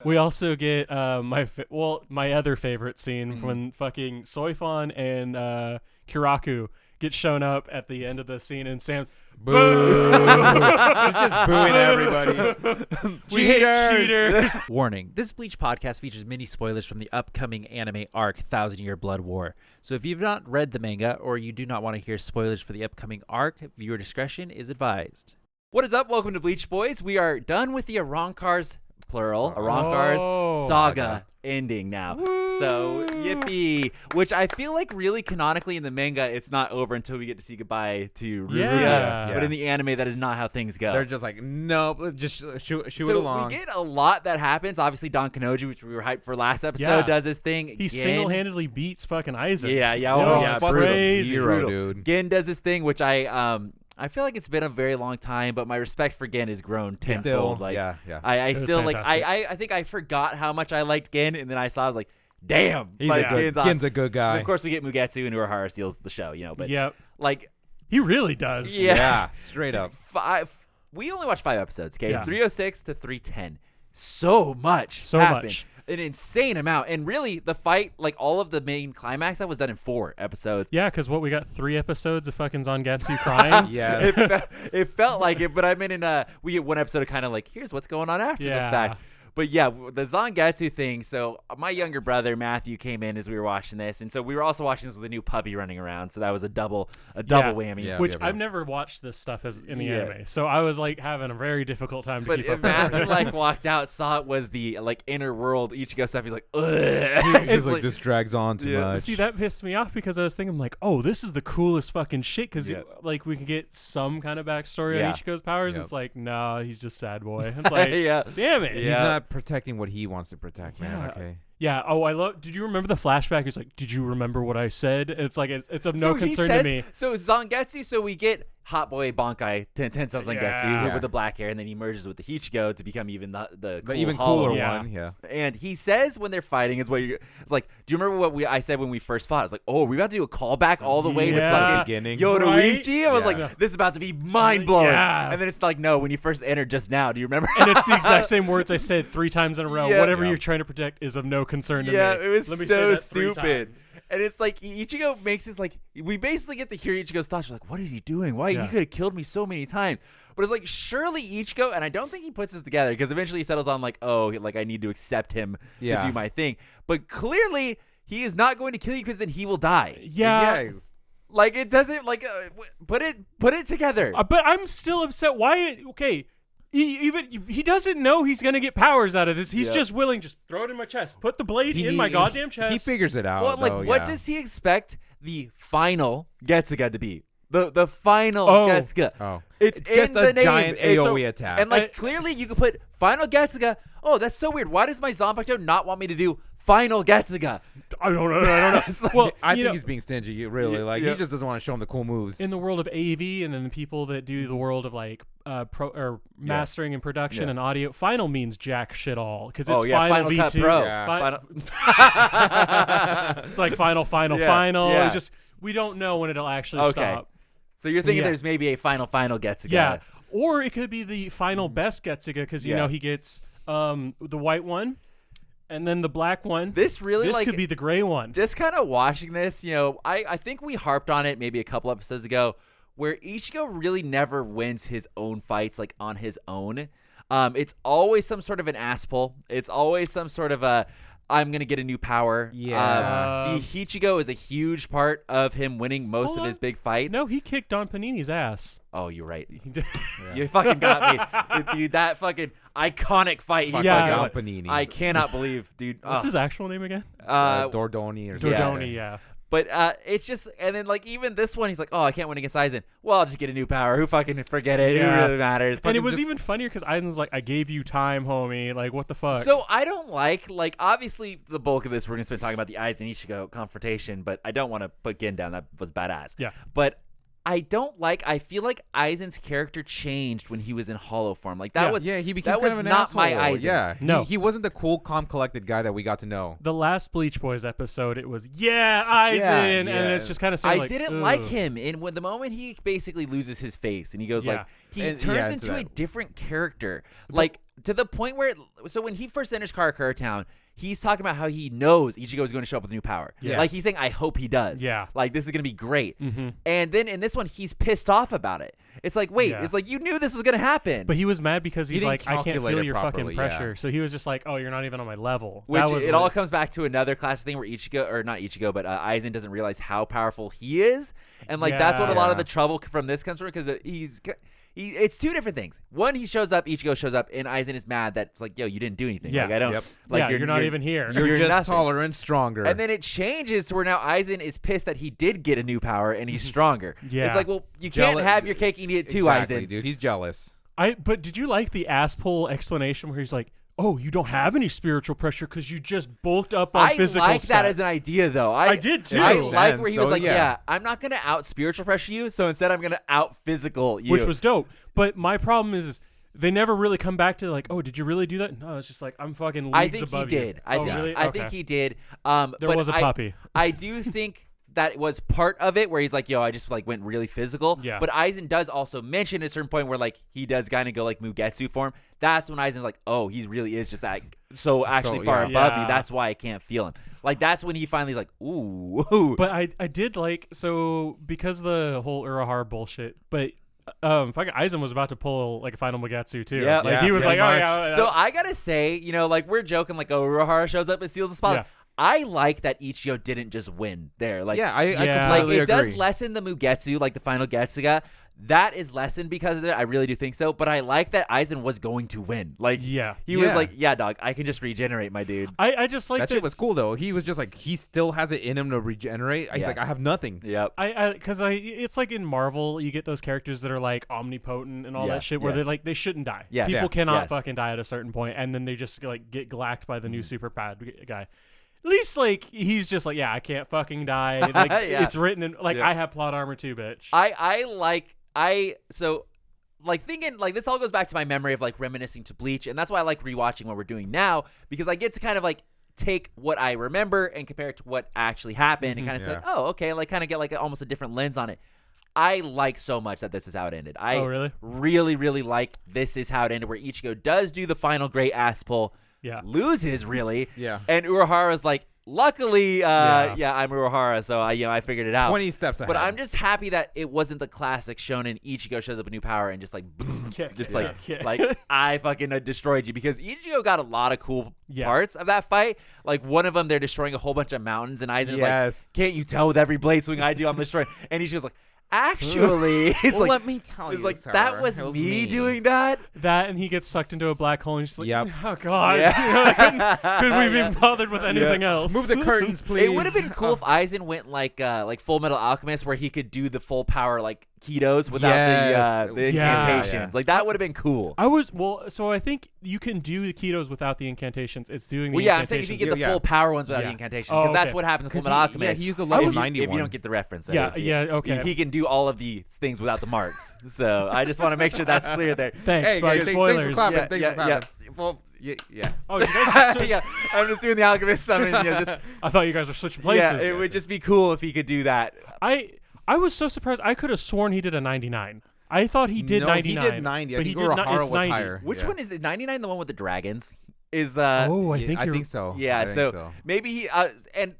We also get my other favorite scene when fucking Soifon and Kiraku get shown up at the end of the scene, and Sam's boo. He's just booing everybody. We hate cheaters. Warning, this Bleach podcast features many spoilers from the upcoming anime arc 1,000 Year Blood War. So if you've not read the manga or you do not want to hear spoilers for the upcoming arc, viewer discretion is advised. What is up? Welcome to Bleach Boys. We are done with the Arrancars, plural, Arrancars Saga ending now. Woo. So, yippee. Which I feel like really canonically in the manga, it's not over until we get to see goodbye to Rukia. Yeah. But in the anime, that is not how things go. They're just like, nope, just shoot it along. We get a lot that happens. Obviously, Don Kanonji, which we were hyped for last episode, does his thing. He single-handedly beats fucking Aizen. Yeah. Crazy. Hero, dude. Gin does his thing, which I feel like it's been a very long time, but my respect for Gin has grown tenfold. Like, I still like. I think I forgot how much I liked Gin, and then I saw. I was like, damn, Gin's a good guy. And of course, we get Mugetsu, and Urahara steals the show. But like, he really does. Yeah, straight up. We only watched 5 episodes. Okay, Yeah. 306 to 310. So much happened. An insane amount. And really, the fight, like all of the main climax, that was done in 4 episodes. Yeah, because we got 3 episodes of fucking Zangetsu crying. It felt like it, but I mean, we get 1 episode of kind of like, here's what's going on after the fact. But yeah, the Zangetsu thing. So my younger brother Matthew came in as we were watching this, and so we were also watching this with a new puppy running around. So that was a double whammy. Yeah, Which I've never watched this stuff as in the anime, so I was like having a very difficult time to keep up. But Matthew like walked out, saw it was the like inner world Ichigo stuff. He's like, ugh. It's just like this drags on too much. See, that pissed me off because I was thinking like, oh, this is the coolest fucking shit because like we can get some kind of backstory on Ichigo's powers. It's like, no, he's just sad boy. It's like, damn it, he's not protecting what he wants to protect, man. Okay. Yeah. Oh, I love. Did you remember the flashback? He's like, "Did you remember what I said?" It's like it's of no concern to me. So Zangetsu. So we get Hot Boy Bankai Tensei Zangetsu with the black hair, and then he merges with the Ichigo to become even the cool even hollow cooler one. Yeah. And he says when they're fighting is what it's like. Do you remember what I said when we first fought? I was like, oh, we about to do a callback all the way to fucking beginning. Yoruichi. I was like, this is about to be mind blowing. Yeah. And then it's like, no, when you first entered just now. Do you remember? And it's the exact same words I said 3 times in a row. Whatever you're trying to protect is of no concern to me. Yeah, it was Let me so say that 3 stupid. times. And it's like Ichigo makes this like we basically get to hear Ichigo's thoughts. We're like, what is he doing? Why he could have killed me so many times? But it's like surely Ichigo, and I don't think he puts this together because eventually he settles on like, oh, like I need to accept him to do my thing. But clearly he is not going to kill you because then he will die. Yeah. Like it doesn't like put it together. But I'm still upset. Why? Okay. He doesn't know he's gonna get powers out of this. He's just willing. Just throw it in my chest. Put the blade in my goddamn chest. He figures it out. Well, like, what does he expect the final Getsuga to be? The final Getsuga. Oh, it's just in the a name. giant AOE attack. And like clearly, you could put final Getsuga. Oh, that's so weird. Why does my Zanpakuto not want me to do final Getsuga? I don't know. Like, well, I think he's being stingy. Really, like he just doesn't want to show him the cool moves. In the world of AV, and then the people that do the world of like mastering and production and audio, final means jack shit all because it's final Cut V2. Pro. It's like final. Yeah. It's just we don't know when it'll actually stop. So you're thinking there's maybe a final Getsuga. Yeah, or it could be the final best Getsuga because you know he gets the white one. And then the black one. This could be the gray one. Just kind of watching this, I think we harped on it maybe a couple episodes ago, where Ichigo really never wins his own fights like on his own. It's always some sort of an ass pull. It's always some sort of a I'm gonna get a new power. Yeah. The Ichigo is a huge part of him winning most of his big fights. No, he kicked Don Panini's ass. Oh, you're right. You fucking got me, dude. That fucking iconic fight. Don Panini. I cannot believe, dude. What's his actual name again? Dordoni or something. Dordoni, yeah. But it's just, and then like even this one, he's like, oh, I can't win against Aizen. Well, I'll just get a new power. Who fucking forget it? Yeah. Who really matters? And it was even funnier because Aizen's like, I gave you time, homie. Like, what the fuck? So I don't like obviously the bulk of this we're gonna spend talking about the Aizen Ichigo confrontation, but I don't want to put Gin down. That was badass. Yeah. But I feel like Aizen's character changed when he was in hollow form. Like that was he became that kind was of an not asshole. my Aizen. Yeah, no, he wasn't the cool, calm, collected guy that we got to know. The last Bleach Boys episode, it was Aizen, and it's just kind of saying I didn't like him. And when the moment he basically loses his face and he goes like he turns into a different character. Like to the point where so when he first enters Karakura Town, he's talking about how he knows Ichigo is going to show up with a new power. Yeah. Like he's saying, I hope he does. Yeah. Like this is going to be great. Mm-hmm. And then in this one, he's pissed off about it. It's like, wait, it's like you knew this was going to happen. But he was mad because he's like, I can't calculate feel it your properly, fucking pressure. So he was just like, oh, you're not even on my level. Which that was it all comes back to another classic thing where Ichigo, or not Ichigo, but Aizen doesn't realize how powerful he is. And like that's what a lot of the trouble from this comes from, because it's two different things. One, he shows up, Ichigo shows up, and Aizen is mad that it's like, yo, you didn't do anything. Yeah. Like I don't. Yep. Like you're not even here. You're just nothing. taller and stronger. And then it changes to where now Aizen is pissed that he did get a new power and he's stronger. Yeah. It's like, well, you can't have your cake and eat it too, exactly, Aizen. dude. He's jealous. But did you like the ass pull explanation where he's like, oh, you don't have any spiritual pressure because you just bulked up on physical I like that stats. as an idea, though. I did, too. I Makes like sense, where he was though, like, yeah. I'm not going to out spiritual pressure you, so instead I'm going to out physical you. Which was dope. But my problem is they never really come back to like, oh, did you really do that? No, it's just like, I'm fucking leagues I think above he you. did. Really? I Okay. think he did. There but was a puppy. I do think that was part of it where he's like, yo, I just like went really physical. Yeah. But Aizen does also mention at a certain point where like he does kind of go like Mugetsu form. That's when Aizen's like, oh, he really is just that so actually far above me. That's why I can't feel him. Like that's when he finally is like, ooh. But I did like, so because of the whole Urahara bullshit, but fucking Aizen was about to pull like a final Mugetsu too. Yeah. Like he was like, oh yeah. So I gotta say, you know, like we're joking like, oh, Urahara shows up and seals the spot. Yeah. I like that Ichigo didn't just win there. Like, I Yeah. like completely it agree. does lessen the Mugetsu, like the final Getsuga. That is lessened because of it. I really do think so. But I like that Aizen was going to win. Like, Yeah. he was like, yeah, dog, I can just regenerate, my dude. I just like that shit was cool though. He was just like, he still has it in him to regenerate. He's Yeah. like, I have nothing. Yep. because it's like in Marvel, you get those characters that are like omnipotent and all Yeah, that shit, where yes. they're like they shouldn't die. Yeah. People Yeah, cannot yes. fucking die at a certain point, and then they just like get glacked by the new super pad guy. At least like he's just like, yeah, I can't fucking die. Like Yeah. it's written in like Yeah. I have plot armor too, bitch. Like thinking like this all goes back to my memory of like reminiscing to Bleach, and that's why I like rewatching what we're doing now, because I get to kind of like take what I remember and compare it to what actually happened and kind of say, oh, okay, like kind of get like almost a different lens on it. I like so much that this is how it ended. I really? really, really like this is how it ended, where Ichigo does do the final great ass pull, loses really, and Urahara's like, luckily, I'm Urahara, so I figured it out. 20 steps ahead. But I'm just happy that it wasn't the classic shonen Ichigo shows up a new power and just like, like I fucking destroyed you, because Ichigo got a lot of cool parts of that fight. Like one of them, they're destroying a whole bunch of mountains, and Aizen's like, can't you tell with every blade swing I do, I'm destroying? And Ichigo's like, actually, it's well, like, let me tell it's you, like sir, that was it was me me. doing that. That, and he gets sucked into a black hole, and he's just like, Yep. oh god, Yeah. could we be bothered with anything else? Move the curtains, please. It would have been cool if Aizen went like Full Metal Alchemist, where he could do the full power like Kidos without the incantations. Yeah. Like that would have been cool. So I think you can do the Kidos without the incantations. It's doing the Well, yeah, I'm saying if incantations. you get the full power ones without the Yeah. incantations, Oh, because that's okay. what happens in Full 'Cause Metal he- Alchemist. yeah, he used the level if you 91. don't get the reference. that Yeah, is, yeah, okay. He can do all of these things without the marks. So I just want to make sure that's clear there. Thanks, Hey, but guys, spoilers. Thanks for clapping. Yeah, Thanks for yeah, clapping. Well, yeah. Oh, you guys just Yeah, I'm just doing the Alchemist summon. Just I thought you guys were switching places. yeah, it would just be cool if he could do that. I was so surprised. I could have sworn he did a 99. I thought he did 99. he did 90. I but think he did Urahara it's was 90. higher. Which Yeah. one is it? 99, the one with the dragons? Is Oh, I think I you're think so. yeah. I think So maybe he and.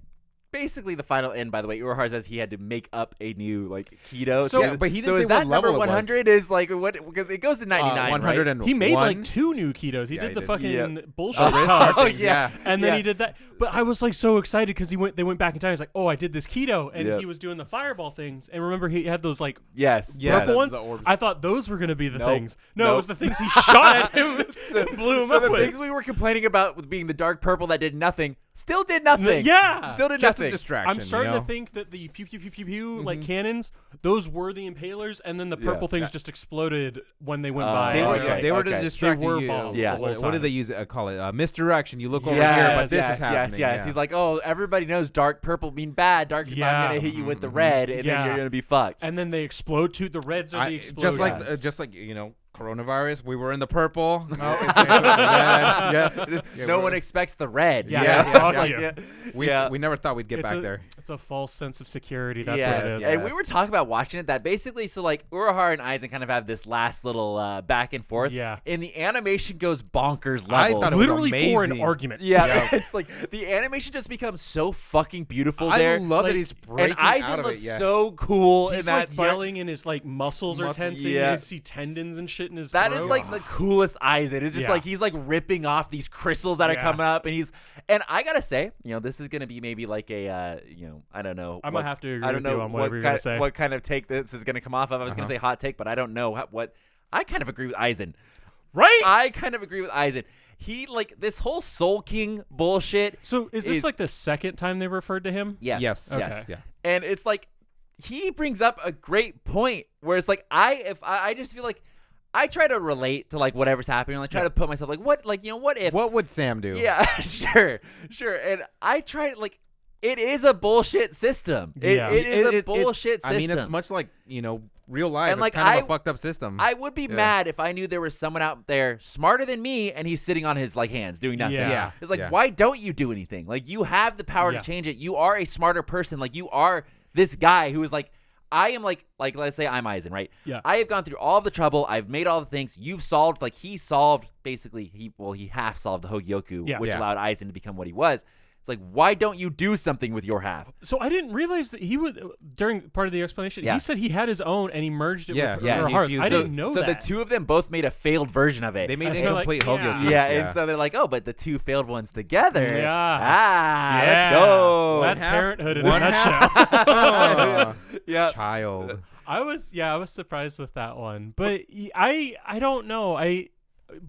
Basically, the final end, by the way, Urahara says he had to make up a new like Kido. So- Yeah, but he didn't so say is that what level number it was. 100 is like what? Because it goes to 99, 100 right? and He made like one. 2 new Kidos. He Yeah, did he the did. fucking bullshit. Oh, cards. Oh, yeah. And then Yeah. he did that. But I was like so excited because they went back in time. He's like, oh, I did this Kido, and Yep. he was doing the fireball things. And remember, he had those like Yes. purple ones. the orbs. I thought those were gonna be the Nope. things. No, Nope. it was the things he shot at him and blew him So up the with. things we were complaining about with being the dark purple that did nothing, still did nothing. Yeah. Still did Just a nothing. distraction. I'm starting you know? to think that the pew pew pew pew pew like cannons, those were the impalers, and then the purple things just exploded when they went by. They were, Okay, they were to okay. distract They were you. bombs Yeah. the whole What did time. they use? Call it misdirection. You look over Yes, here, but this yes, is happening. Yes. Yeah. He's like, oh, everybody knows dark purple mean bad. Dark, Yeah. I'm gonna hit you with the red, and then Yeah. you're gonna be fucked. And then they explode too. The reds are the explosions. just like coronavirus. We were in the purple. No, it's red. Yes. Yeah, no one expects the red. We never thought we'd get back there. It's a false sense of security. That's what it is. And we were talking about watching it. That basically, so like Urahara and Aizen kind of have this last little back and forth. Yeah. And the animation goes bonkers I level. thought it was Literally for an amazing. argument. Yeah, it's like the animation just becomes so fucking beautiful there. I love that he's breaking and Aizen out of looks it. so cool He's in that like part. yelling and his like muscles are tensing. Yeah. You see tendons and shit in his That throat. is like the coolest Aizen. It's just like he's like ripping off these crystals that are coming up, and I gotta say, this is gonna be maybe like a I don't know. I might have to agree with you on whatever you're gonna say. What kind of take this is gonna come off of? I was gonna say hot take, but I don't know what. I kind of agree with Aizen. Right? I kind of agree with Aizen. He like this whole Soul King bullshit. So is this like the second time they referred to him? Yes. Okay. Yeah. And it's like he brings up a great point where it's like I just feel like I try to relate to like whatever's happening. Like try to put myself like what if What would Sam do? Yeah, sure. And I try like it is a bullshit system. It is a bullshit system. I mean, it's much like real life. And like it's kind of a fucked up system. I would be mad if I knew there was someone out there smarter than me and he's sitting on his like hands doing nothing. Yeah. It's like why don't you do anything? Like you have the power to change it. You are a smarter person. Like you are this guy who is like I am like let's say I'm Aizen, right? Yeah. I have gone through all of the trouble. I've made all the things. You've solved he solved basically he half solved the Hogyoku, which allowed Aizen to become what he was. Like, why don't you do something with your half? So I didn't realize that he would, during part of the explanation, he said he had his own and he merged it with Urahara's. I didn't know that. So the two of them both made a failed version of it. They made an incomplete Hogyoku. Yeah, and so they're like, oh, but the two failed ones together. Yeah. Let's go. That's parenthood in a One nutshell. Yeah. Child. I was surprised with that one. But I don't know.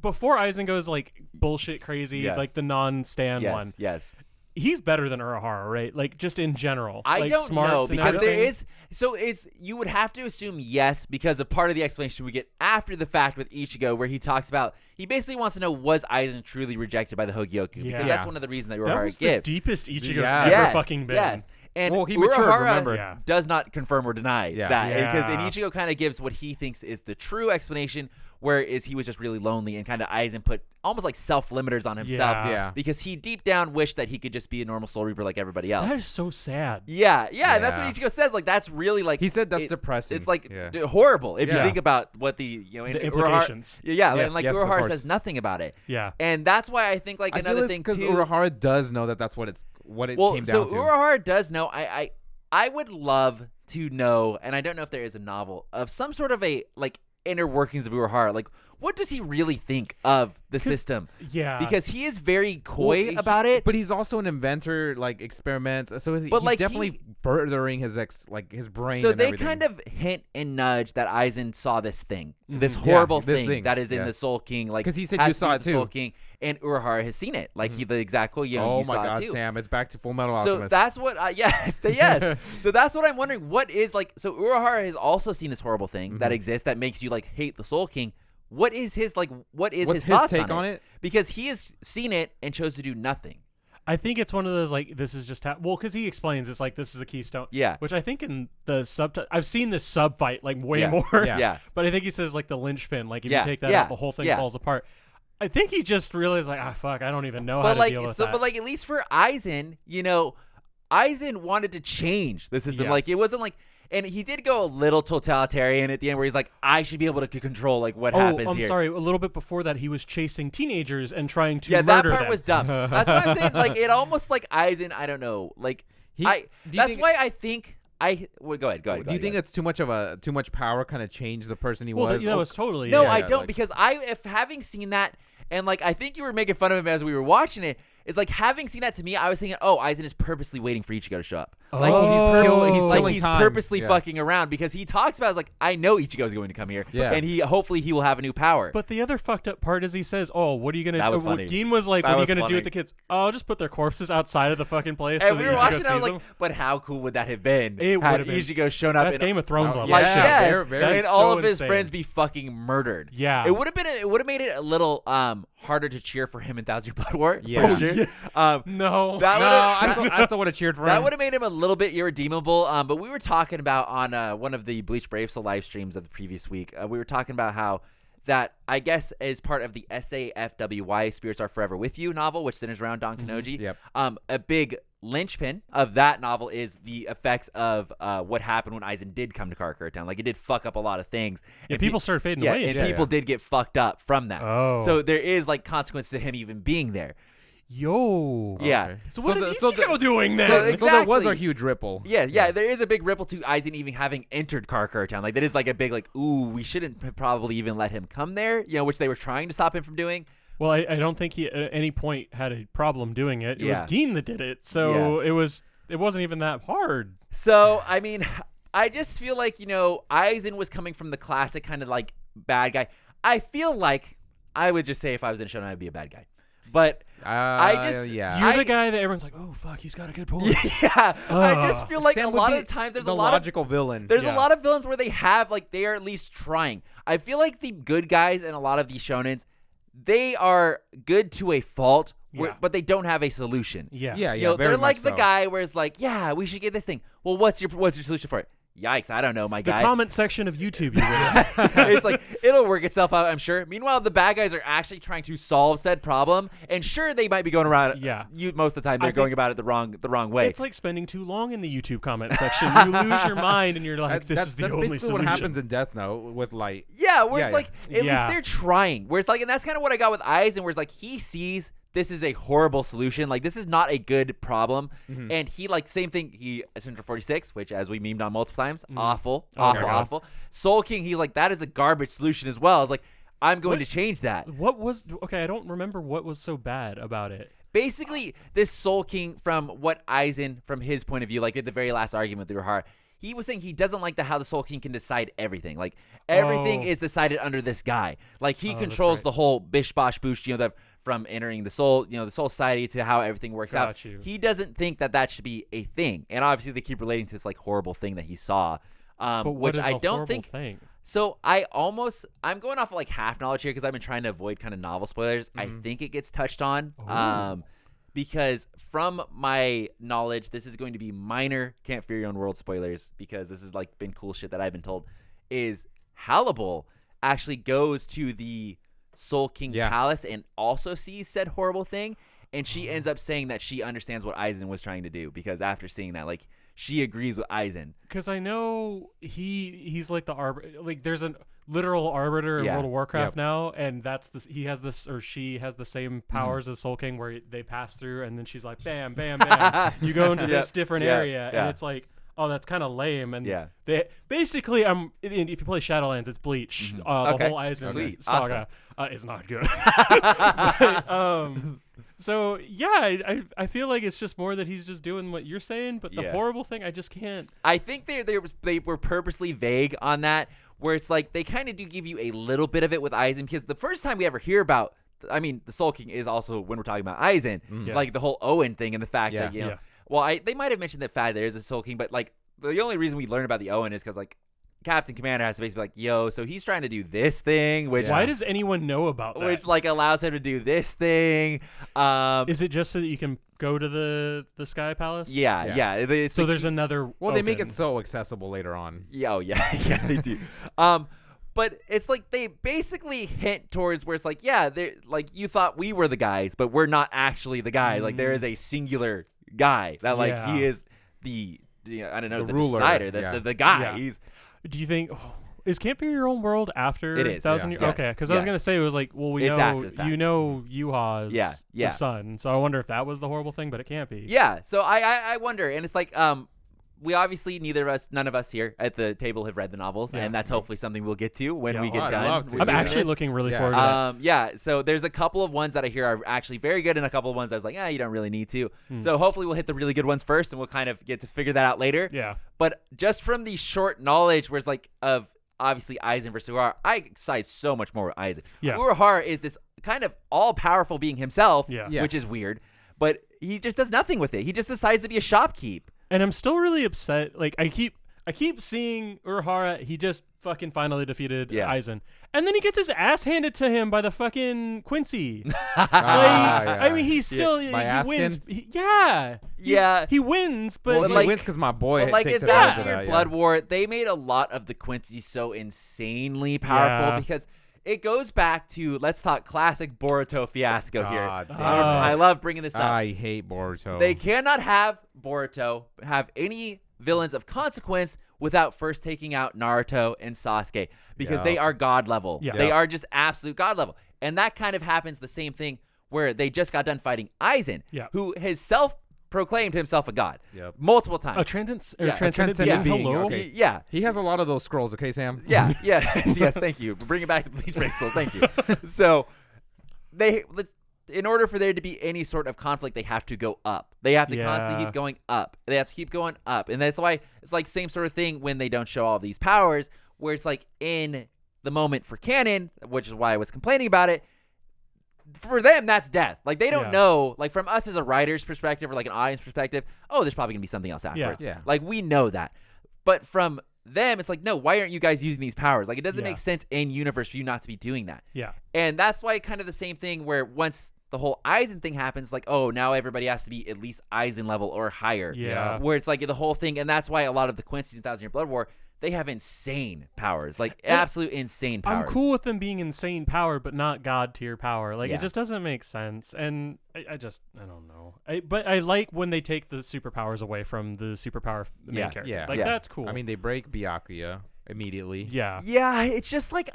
Before Aizen goes like bullshit crazy, like the non-Stan one. Yes. He's better than Urahara, right? Like just in general. I like, don't know because everything. there is you would have to assume yes because of part of the explanation we get after the fact with Ichigo where he talks about he basically wants to know was Aizen truly rejected by the Hogyoku because that's one of the reasons that Urahara was gives. The deepest Ichigo's ever fucking been. Yes. And he matured, Urahara does not confirm or deny that because Yeah. and Ichigo kind of gives what he thinks is the true explanation, whereas he was just really lonely and kind of Aizen put almost like self-limiters on himself because he deep down wished that he could just be a normal Soul Reaper like everybody else. That is so sad. Yeah, and that's what Ichigo says. Like that's really like he said that's depressing. It's like horrible if you think about what the the implications. And like Urahara says nothing about it. Yeah, and that's why I think like another thing because too. Urahara does know that's what it came down to. So Urahara does know. I would love to know, and I don't know if there is a novel of some sort of a like inner workings of Urahara. Like, what does he really think of the system? Yeah, because he is very coy about it. But he's also an inventor, like experiments. So he's definitely furthering his brain. So and they everything. kind of hint and nudge that Aizen saw this thing, this horrible thing that is in the Soul King. Like because he said you saw it too. Soul King, and Urahara has seen it. Like he the exact quote. Oh you my saw God, it too. Sam! It's back to Full Metal So Alchemist. that's what. Yes. So that's what I'm wondering. What is like? So Urahara has also seen this horrible thing that exists that makes you like hate the Soul King. What is his like? What's his thoughts take on it? Because he has seen it and chose to do nothing. I think it's one of those like this is just because he explains it's like this is the keystone. Yeah. Which I think in the I've seen this sub fight like way more. Yeah. But I think he says like the linchpin. Like if you take that out, the whole thing falls apart. I think he just realized like fuck, I don't even know how to deal with that. But like at least for Aizen, Aizen wanted to change the system. Yeah. Like it wasn't like. And he did go a little totalitarian at the end where he's like, I should be able to control like what happens here. I'm sorry. A little bit before that, he was chasing teenagers and trying to that murder part them. was dumb. That's what I'm saying. Like it almost like Aizen, I don't know. Like that's why I think go ahead. Do you think it's too much power kind of changed the person he was? was? Well, it's totally. No, I don't because if having seen that and like I think you were making fun of him as we were watching it. It's like having seen that to me, I was thinking, Aizen is purposely waiting for Ichigo to show up. Like he's purposely fucking around because he talks about it's like I know Ichigo is going to come here, and hopefully he will have a new power. But the other fucked up part is he says, "Oh, what are you gonna?" That was funny. Gin was like, "What are you gonna do with the kids?" Oh, I'll just put their corpses outside of the fucking place. And so we that were Ichigo watching, sees I was like, them. "But how cool would that have been? It had would have been. Ichigo shown up. That's Game of Thrones level. Very, That's and all so of his insane. friends be fucking murdered. Yeah, it would have been. It would have made it a little harder to cheer for him in Thousand Year Blood War. Yeah. For sure. No. I still would have cheered for him. That would have made him a little bit irredeemable. But we were talking about on one of the Bleach Brave Soul live streams of the previous week. We were talking about how that I guess is part of the SAFWY Spirits Are Forever With You novel, which centers around Don Kanonji. Yep. A big linchpin of that novel is the effects of what happened when Aizen did come to Karakura Town. Like, it did fuck up a lot of things. Yeah, and people started fading away. And people did get fucked up from that. Oh. So there is, like, consequence to him even being there. Yo. Yeah. Okay. So what is Ichigo doing then? So So there was a huge ripple. Yeah, there is a big ripple to Aizen even having entered Karakura Town. Like, that is like a big, like, ooh, we shouldn't probably even let him come there, you know, which they were trying to stop him from doing. Well, I don't think he at any point had a problem doing it. It was Yeah. Gin that did it. So it wasn't even that hard. So, I mean, I just feel like, you know, Aizen was coming from the classic kind of, like, bad guy. I feel like I would just say if I was in Shonen, I'd be a bad guy. But You're the guy that everyone's like, oh fuck, he's got a good point. Yeah, I just feel like a lot of the times there's a lot logical villain. There's a lot of villains where they have like they are at least trying. I feel like the good guys in a lot of these shonens, they are good to a fault, but they don't have a solution. Yeah. You know, they're like the guy where it's like, yeah, we should get this thing. Well, what's your solution for it? Yikes, I don't know, my guy. The comment section of YouTube. You It's like, it'll work itself out, I'm sure. Meanwhile, the bad guys are actually trying to solve said problem. And sure, they might be going around. Yeah. Most of the time, they're going about it the wrong way. It's like spending too long in the YouTube comment section. You lose your mind and you're like, this is the only basically solution. what happens in Death Note with Light. Yeah, where it's like, at least Yeah. they're trying. Where it's like, and that's kind of what I got with Aizen, where it's like, he sees this is a horrible solution. Like, this is not a good problem. And he, like, same thing. He, Central 46, which, as we memed on multiple times, awful. Soul King, he's like, that is a garbage solution as well. It's like, I'm going to change that. Okay, I don't remember what was so bad about it. Basically, this Soul King, from what Aizen, from his point of view, like at the very last argument with Urahara, he was saying he doesn't like how the Soul King can decide everything. Like, everything is decided under this guy. Like, he controls the whole bish bosh boosh, you know, from entering the soul, you know, the soul society to how everything works out. He doesn't think that should be a thing. And obviously they keep relating to this like horrible thing that he saw. But what which is I a don't horrible think thing? So I'm going off of like half knowledge here because I've been trying to avoid kind of novel spoilers. I think it gets touched on. Because from my knowledge, this is going to be minor Can't Fear Your Own World spoilers, because this has like been cool shit that I've been told, is Hallible actually goes to the Soul King Palace and also sees said horrible thing, and she ends up saying that she understands what Aizen was trying to do, because after seeing that, like, she agrees with Aizen. Because I know he's like the like there's a literal arbiter in World of Warcraft now, and he has this, or she has the same powers as Soul King, where they pass through and then she's like bam bam bam, you go into this different area, and it's like, oh, that's kind of lame. And they basically, if you play Shadowlands, it's Bleach. The whole Aizen saga is not good. So yeah, I feel like it's just more that he's just doing what you're saying, but the horrible thing, I just can't. I think they were purposely vague on that, where it's like they kind of do give you a little bit of it with Aizen, because the first time we ever hear about, I mean, the Soul King is also when we're talking about Aizen, like the whole Owen thing and the fact that, you know, well, they might have mentioned that there is a Soul King, but like the only reason we learn about the Owen is because like Captain Commander has to basically be like, yo, so he's trying to do this thing, which why does anyone know about that? Which like allows him to do this thing. Is it just so that you can go to the Sky Palace? Yeah. So there's another. Well, they make it so accessible later on. Yeah, they do. But it's like they basically hint towards where it's like, they're like, you thought we were the guys, but we're not actually the guys. Like, there is a singular guy that like he is the I don't know, the ruler, decider, the guy. He's. Do you think is Can't Fear Your Own World after it is 1,000 years? Okay, because I was gonna say it was like, well, we know Yuha's the son, so I wonder if that was the horrible thing, but it can't be. Yeah, so I wonder, and it's like we obviously none of us here at the table have read the novels, and that's hopefully something we'll get to when we get done. I'm actually looking really forward to that. So there's a couple of ones that I hear are actually very good, and a couple of ones I was like, you don't really need to. So hopefully we'll hit the really good ones first, and we'll kind of get to figure that out later. Yeah. But just from the short knowledge, where it's like of obviously Aizen versus Urahara, I side so much more with Aizen. Yeah. Urahara is this kind of all-powerful being himself, which is weird, but he just does nothing with it. He just decides to be a shopkeep. And I'm still really upset. Like, I keep seeing Urahara. He just fucking finally defeated Aizen, and then he gets his ass handed to him by the fucking Quincy. I mean, he's still he wins. He wins, but he wins because my boy. But like in that Blood War, they made a lot of the Quincy so insanely powerful because it goes back to, let's talk classic Boruto fiasco here. Damn. I love bringing this up. I hate Boruto. They cannot have Boruto have any villains of consequence without first taking out Naruto and Sasuke, because they are god level. Yeah. They are just absolute god level. And that kind of happens the same thing where they just got done fighting Aizen, who has proclaimed himself a god multiple times. A transcendent being. Hello? Okay. Yeah. He has a lot of those scrolls, okay, Sam? Yeah. Yes, thank you. Bring it back to Bleach Racel. Thank you. So in order for there to be any sort of conflict, they have to go up. They have to constantly keep going up. They have to keep going up. And that's why it's like same sort of thing when they don't show all these powers, where it's like in the moment for canon, which is why I was complaining about it, for them, that's death. Like, they don't know, like, from us as a writer's perspective or, like, an audience perspective, oh, there's probably going to be something else afterwards. Yeah. Like, we know that. But from them, it's like, no, why aren't you guys using these powers? Like, it doesn't make sense in universe for you not to be doing that. Yeah. And that's why kind of the same thing where once the whole Aizen thing happens, like, oh, now everybody has to be at least Aizen level or higher. Yeah. Where it's like the whole thing, and that's why a lot of the Quincy's in Thousand Year Blood War, they have insane powers, like absolute insane powers. I'm cool with them being insane power, but not god tier power. Like it just doesn't make sense, and I don't know. But I like when they take the superpowers away from the superpower main character. Yeah. Like that's cool. I mean, they break Byakuya immediately. Yeah. Yeah, it's just like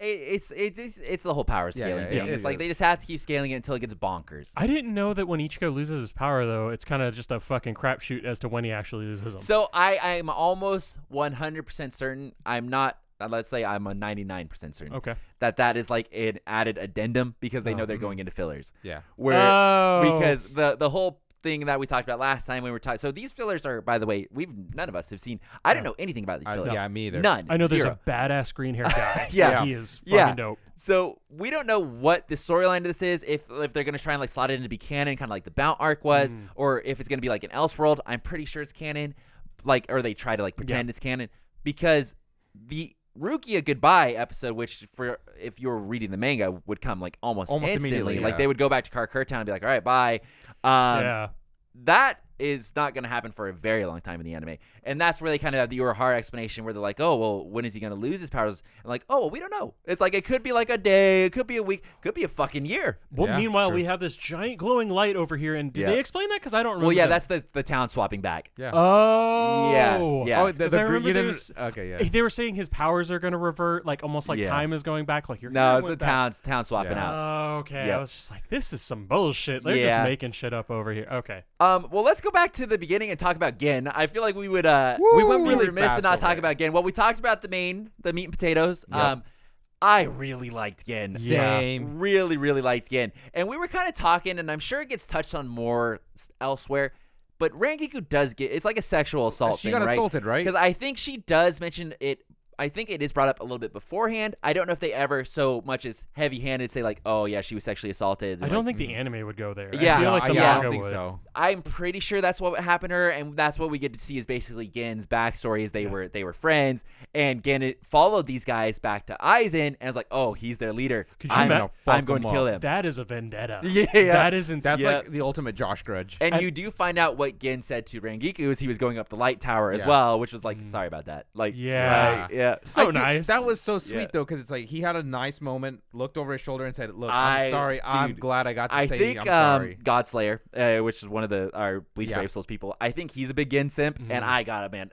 it's the whole power scaling thing. It's like they just have to keep scaling it until it gets bonkers. I didn't know that when Ichigo loses his power, though, it's kind of just a fucking crapshoot as to when he actually loses them. So I'm almost 100% certain. I'm not. Let's say I'm a 99% certain. Okay. That is like an added addendum because they know they're going into fillers. Yeah. Because the whole thing that we talked about last time when we were talking. So these fillers are, by the way, none of us have seen. I didn't know anything about these fillers. Yeah, me either. None. I know there's Zero. a badass green hair guy. Yeah. He is fucking dope. So we don't know what the storyline of this is, if they're going to try and like slot it in to be canon, kind of like the Bount arc was, or if it's going to be like an Elseworld. I'm pretty sure it's canon, like, or they try to like pretend it's canon, because the Rukia Goodbye episode, which for if you were reading the manga would come like almost instantly. Like they would go back to Karakura Town and be like, all right, bye. That is not going to happen for a very long time in the anime. And that's where they kind of have the Urahara explanation where they're like, oh, well, when is he going to lose his powers? And like, oh, well, we don't know. It's like, it could be like a day. It could be a week. It could be a fucking year. Well, meanwhile, we have this giant glowing light over here. And did they explain that? Because I don't remember. Well, yeah, that's the town swapping back. Yeah. Oh. Yeah. Oh, I remember they were saying his powers are going to revert, like almost like time is going back. Like No, it's the town swapping out. Oh, okay. Yep. I was just like, this is some bullshit. They're just making shit up over here. Okay. Well, let's go back to the beginning and talk about Gin. I feel like we would we went really remiss to not talk about Gin. Well, we talked about the meat and potatoes. Yep. I really liked Gin. Same. Really, really liked Gin. And we were kind of talking, and I'm sure it gets touched on more elsewhere, but Rangiku does it's like a sexual assault she thing, got assaulted, right? Because I think she does mention it. I think it is brought up a little bit beforehand. I don't know if they ever so much as heavy-handed say like, oh yeah, she was sexually assaulted. I don't think the anime would go there. Yeah, I feel like the I manga don't think would. so. I'm pretty sure that's what happened to her, and that's what we get to see is basically Gen's backstory. Is they were friends, and Gen followed these guys back to Aizen, and was like, oh, he's their leader. I'm going to kill him. That is a vendetta. Yeah, that is insane. That's like the ultimate Josh grudge. And you do find out what Gen said to Rangiku as he was going up the light tower as well, which was like, sorry about that. Like, so nice. That was so sweet though, because it's like he had a nice moment, looked over his shoulder and said, "Look, I'm sorry. I'm glad I got to say I'm sorry." Godslayer, which is one of our Bleach Brave Souls people, I think he's a big Gen simp, and I got it, man.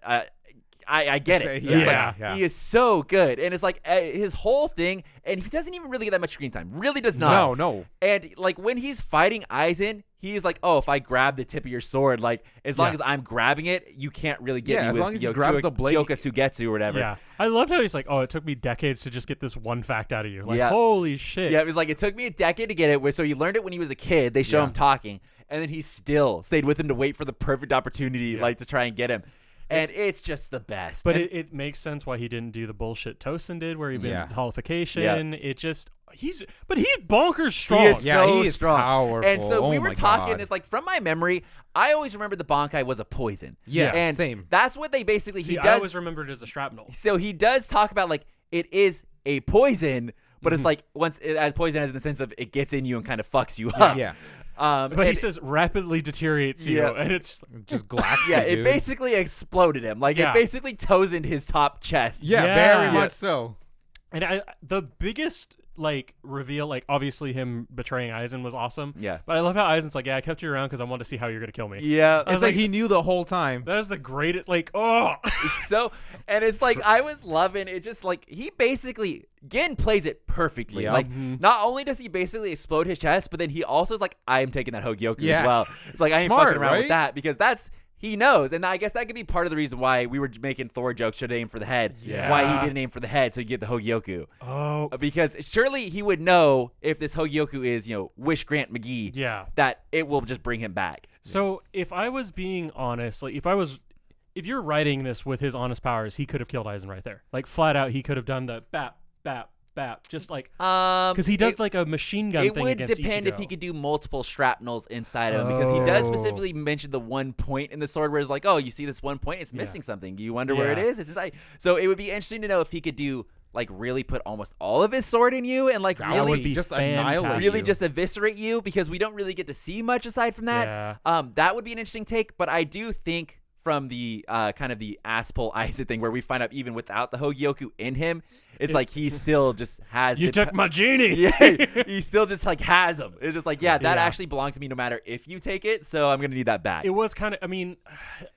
I get it. He is so good, and it's like his whole thing, and he doesn't even really get that much screen time. Really does not. No. And like when he's fighting Aizen, he's like, oh, if I grab the tip of your sword, like as long as I'm grabbing it, you can't really get me as with long as he grabs the blade, Kyoka Sugetsu or whatever. Yeah, I loved how he's like, oh, it took me decades to just get this one fact out of you. Like, holy shit. Yeah, it was like it took me a decade to get it. So he learned it when he was a kid. They show him talking, and then he still stayed with him to wait for the perfect opportunity, like to try and get him. And it's just the best. But it makes sense why he didn't do the bullshit Tosin did, where he been holification. It just he's bonkers strong. He is so he is strong. Powerful. And so we were talking. God. It's like from my memory, I always remembered the Bankai was a poison. Yeah, and same. That's what they basically. I always remembered it as a shrapnel. So he does talk about like it is a poison, but it's like as poison as in the sense of it gets in you and kind of fucks you up. Yeah. But he says rapidly deteriorates you, and it's just glax. It basically exploded him. Like it basically tosened his top chest. Yeah, very much so. And the biggest like reveal, like obviously him betraying Aizen was awesome. Yeah. But I love how Aizen's like, yeah, I kept you around because I wanted to see how you're gonna kill me. Yeah. It's like he knew the whole time. That is the greatest. Like, oh. So, and it's like I was loving it. Just like he basically Gin plays it perfectly. Yep. Like not only does he basically explode his chest, but then he also is like, I am taking that Hogyoku as well. It's like I ain't Smart, fucking around right? with that because that's. He knows, and I guess that could be part of the reason why we were making Thor jokes. Should aim for the head. Yeah. Why he didn't aim for the head, so you get the Hogyoku. Oh. Because surely he would know if this Hogyoku is, Wish Grant McGee. Yeah. That it will just bring him back. So if I was being honest, like if you're writing this with his honest powers, he could have killed Aizen right there. Like flat out, he could have done the bap, bap, bap, just like because he does like a machine gun thing against It would depend Ichigo. if he could do multiple shrapnels inside of him because he does specifically mention the one point in the sword where it's like, oh, you see this one point, it's missing something. You wonder where it is. It's inside. So it would be interesting to know if he could do like really put almost all of his sword in you and like That would be just fantastic. annihilate really you. just eviscerate you because we don't really get to see much aside from that. Yeah. That would be an interesting take, but I do think from the kind of the ass-pull Aizen thing where we find out even without the Hogyoku in him, it's like he still just has You took my genie. Yeah, he still just like has him. It's just like, that actually belongs to me no matter if you take it, so I'm going to need that back. It was kind of, I mean,